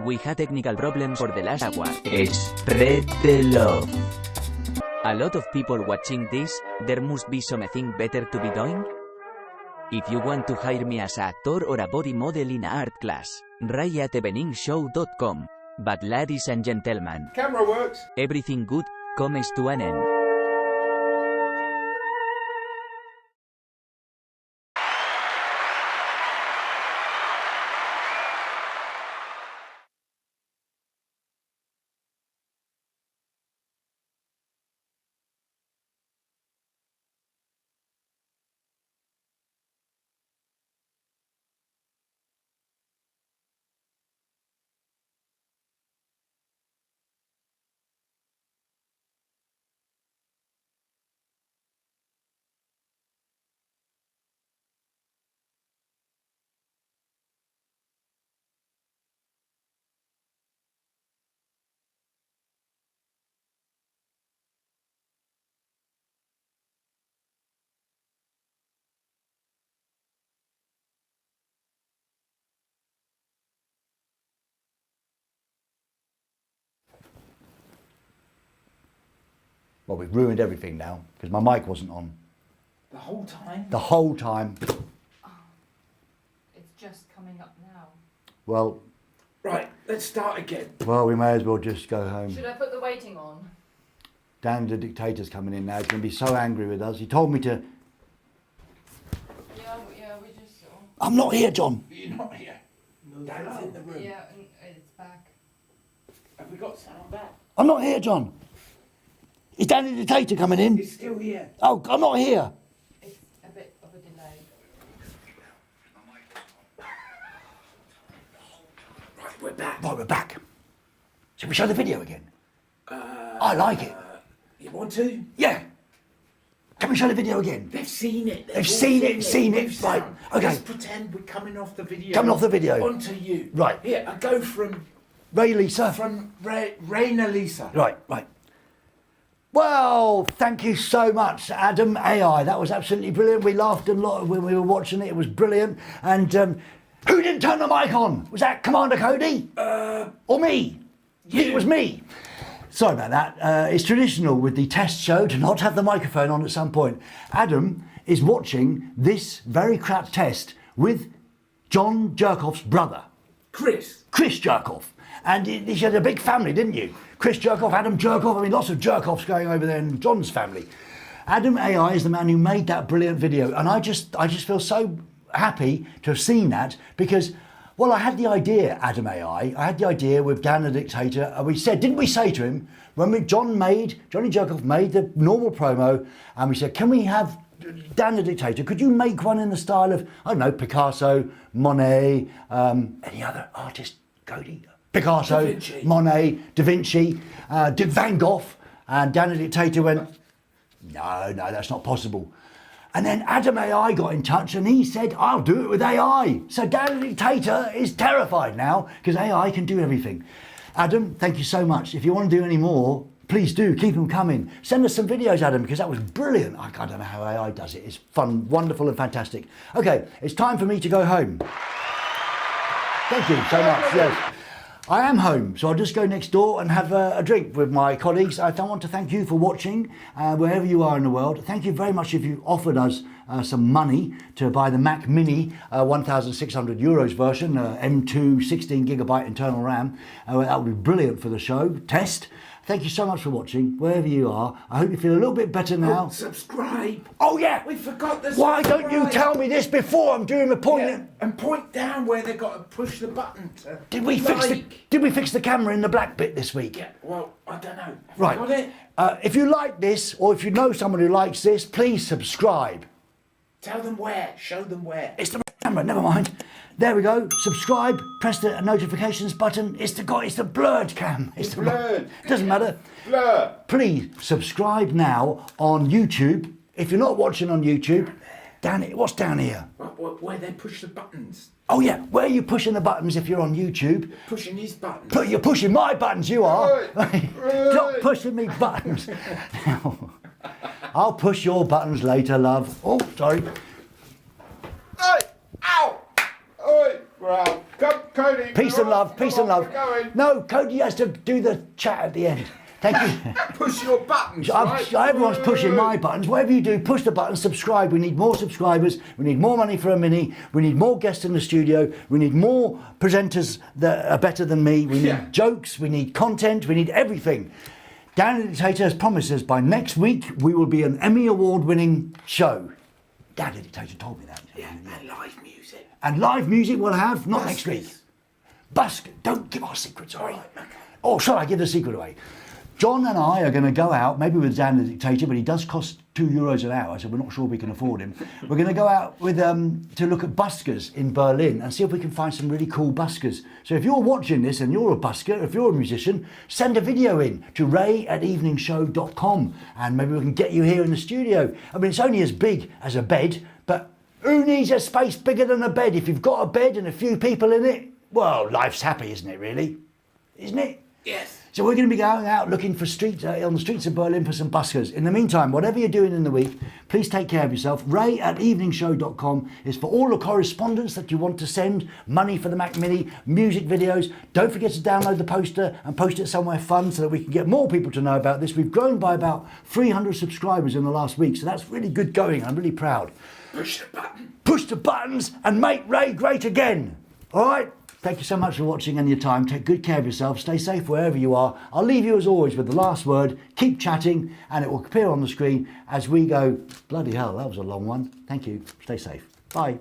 We had technical problems for the last hour. Spread the love. A lot of people watching this, there must be something better to be doing? If you want to hire me as an actor or a body model in an art class, write at eveningshow.com. But ladies and gentlemen, Camera works. everything good comes to an end. Well, we've ruined everything now because my mic wasn't on. The whole time? The whole time. It's just coming up now. Well, Right, let's start again. well, we may as well just go home. Should I put the waiting on? Dan the dictator's coming in now. He's going to be so angry with us. He told me to... Yeah, we just saw. I'm not here, John. You're not here. Dan's in the room. Yeah, and it's back. Have we got sound back? I'm not here, John. Is Dan the dictator coming in? He's still here. Oh, I'm not here. It's a bit of a delay. Right, we're back. Right, we're back. Shall we show the video again? I like it. You want to? Yeah. Can we show the video again? They've seen it. They've seen it. With Right, sound. okay. Let's pretend we're coming off the video. Coming off the video. Onto you. Right. Here, I go from Ray Lisa. Raina Lisa. Right. Well, thank you so much, Adam AI. That was absolutely brilliant. We laughed a lot when we were watching it. It was brilliant. And who didn't turn the mic on? Was that Commander Cody? Or me? It was me. Sorry about that. It's traditional with the test show to not have the microphone on at some point. Adam is watching this very crap test with John Jerkoff's brother. Chris Jerkoff. And you had a big family, didn't you? Chris Jerkoff, Adam Jerkoff. I mean, lots of Jerkoffs going over there in John's family. Adam AI is the man who made that brilliant video. And I just feel so happy to have seen that because, well, I had the idea, Adam AI. I had the idea with Dan the Dictator. And we said, didn't we say to him, when Johnny Jerkoff made the normal promo, and we said, can we have Dan the Dictator, could you make one in the style of, I don't know, Picasso, Monet, any other artist, Cody? Picasso, Da Vinci. Monet, Da Vinci, did Van Gogh, and Dan the Dictator went, no, that's not possible. And then Adam AI got in touch and he said, I'll do it with AI. So Dan the Dictator is terrified now because AI can do everything. Adam, thank you so much. If you want to do any more, please do, keep them coming. Send us some videos, Adam, because that was brilliant. I don't know how AI does it. It's fun, wonderful and fantastic. Okay, it's time for me to go home. Thank you so much, yes. I am home, so I'll just go next door and have a drink with my colleagues. I want to thank you for watching, wherever you are in the world. Thank you very much if you offered us some money to buy the Mac Mini 1,600 euros version, M2 16GB internal RAM. That would be brilliant for the show. Test. Thank you so much for watching, wherever you are. I hope you feel a little bit better now. Subscribe. Oh, yeah. We forgot the Why subscribe. don't you tell me this before I'm doing the point? Yeah, and point down where they've got to push the button to Did we fix the camera in the black bit this week? Yeah, well, I don't know. Have Right. you got it? If you like this, or if you know someone who likes this, please subscribe. Tell them where. Show them where. It's the camera, never mind. There we go. Subscribe, press the notifications button. It's the blurred cam. It's the blurred. Doesn't matter. Blur. Please subscribe now on YouTube. If you're not watching on YouTube, what's down here? Where they push the buttons. Oh yeah, where are you pushing the buttons if you're on YouTube? Pushing his buttons. You're pushing my buttons, you are. Right. Stop pushing me buttons. Now, I'll push your buttons later, love. Oh, sorry. Hey! Ow! Oi! We're out. Go, Cody. Peace we're and love, off. peace Come and on, love. we're going. No, Cody has to do the chat at the end. Thank you. Push your buttons, right? Everyone's pushing my buttons. Whatever you do, push the button, subscribe. We need more subscribers. We need more money for a mini. We need more guests in the studio. We need more presenters that are better than me. We need jokes. We need content. We need everything. Dan the Dictator has promised us by next week we will be an Emmy Award winning show. Dan the Dictator told me that. Yeah, and live music. And live music we'll have, not next week. Busk, don't give our secrets away. Right, okay. Oh, shall I give the secret away? John and I are going to go out, maybe with Dan the Dictator, but he does cost €2 an hour, so we're not sure we can afford him. We're going to go out with to look at buskers in Berlin and see if we can find some really cool buskers. So if you're watching this and you're a busker, if you're a musician, send a video in to ray@eveningshow.com and maybe we can get you here in the studio. I mean, it's only as big as a bed, but who needs a space bigger than a bed? If you've got a bed and a few people in it, well, life's happy, isn't it, really? Isn't it? Yes. So we're going to be going out looking for on the streets of Berlin for some buskers. In the meantime, whatever you're doing in the week, please take care of yourself. ray@eveningshow.com is for all the correspondence that you want to send, money for the Mac Mini, music videos. Don't forget to download the poster and post it somewhere fun so that we can get more people to know about this. We've grown by about 300 subscribers in the last week, so that's really good going. I'm really proud. Push the button. Push the buttons and make Ray great again. All right? Thank you so much for watching and your time. Take good care of yourself. Stay safe wherever you are. I'll leave you as always with the last word. Keep chatting and it will appear on the screen as we go. Bloody hell, that was a long one. Thank you. Stay safe. Bye.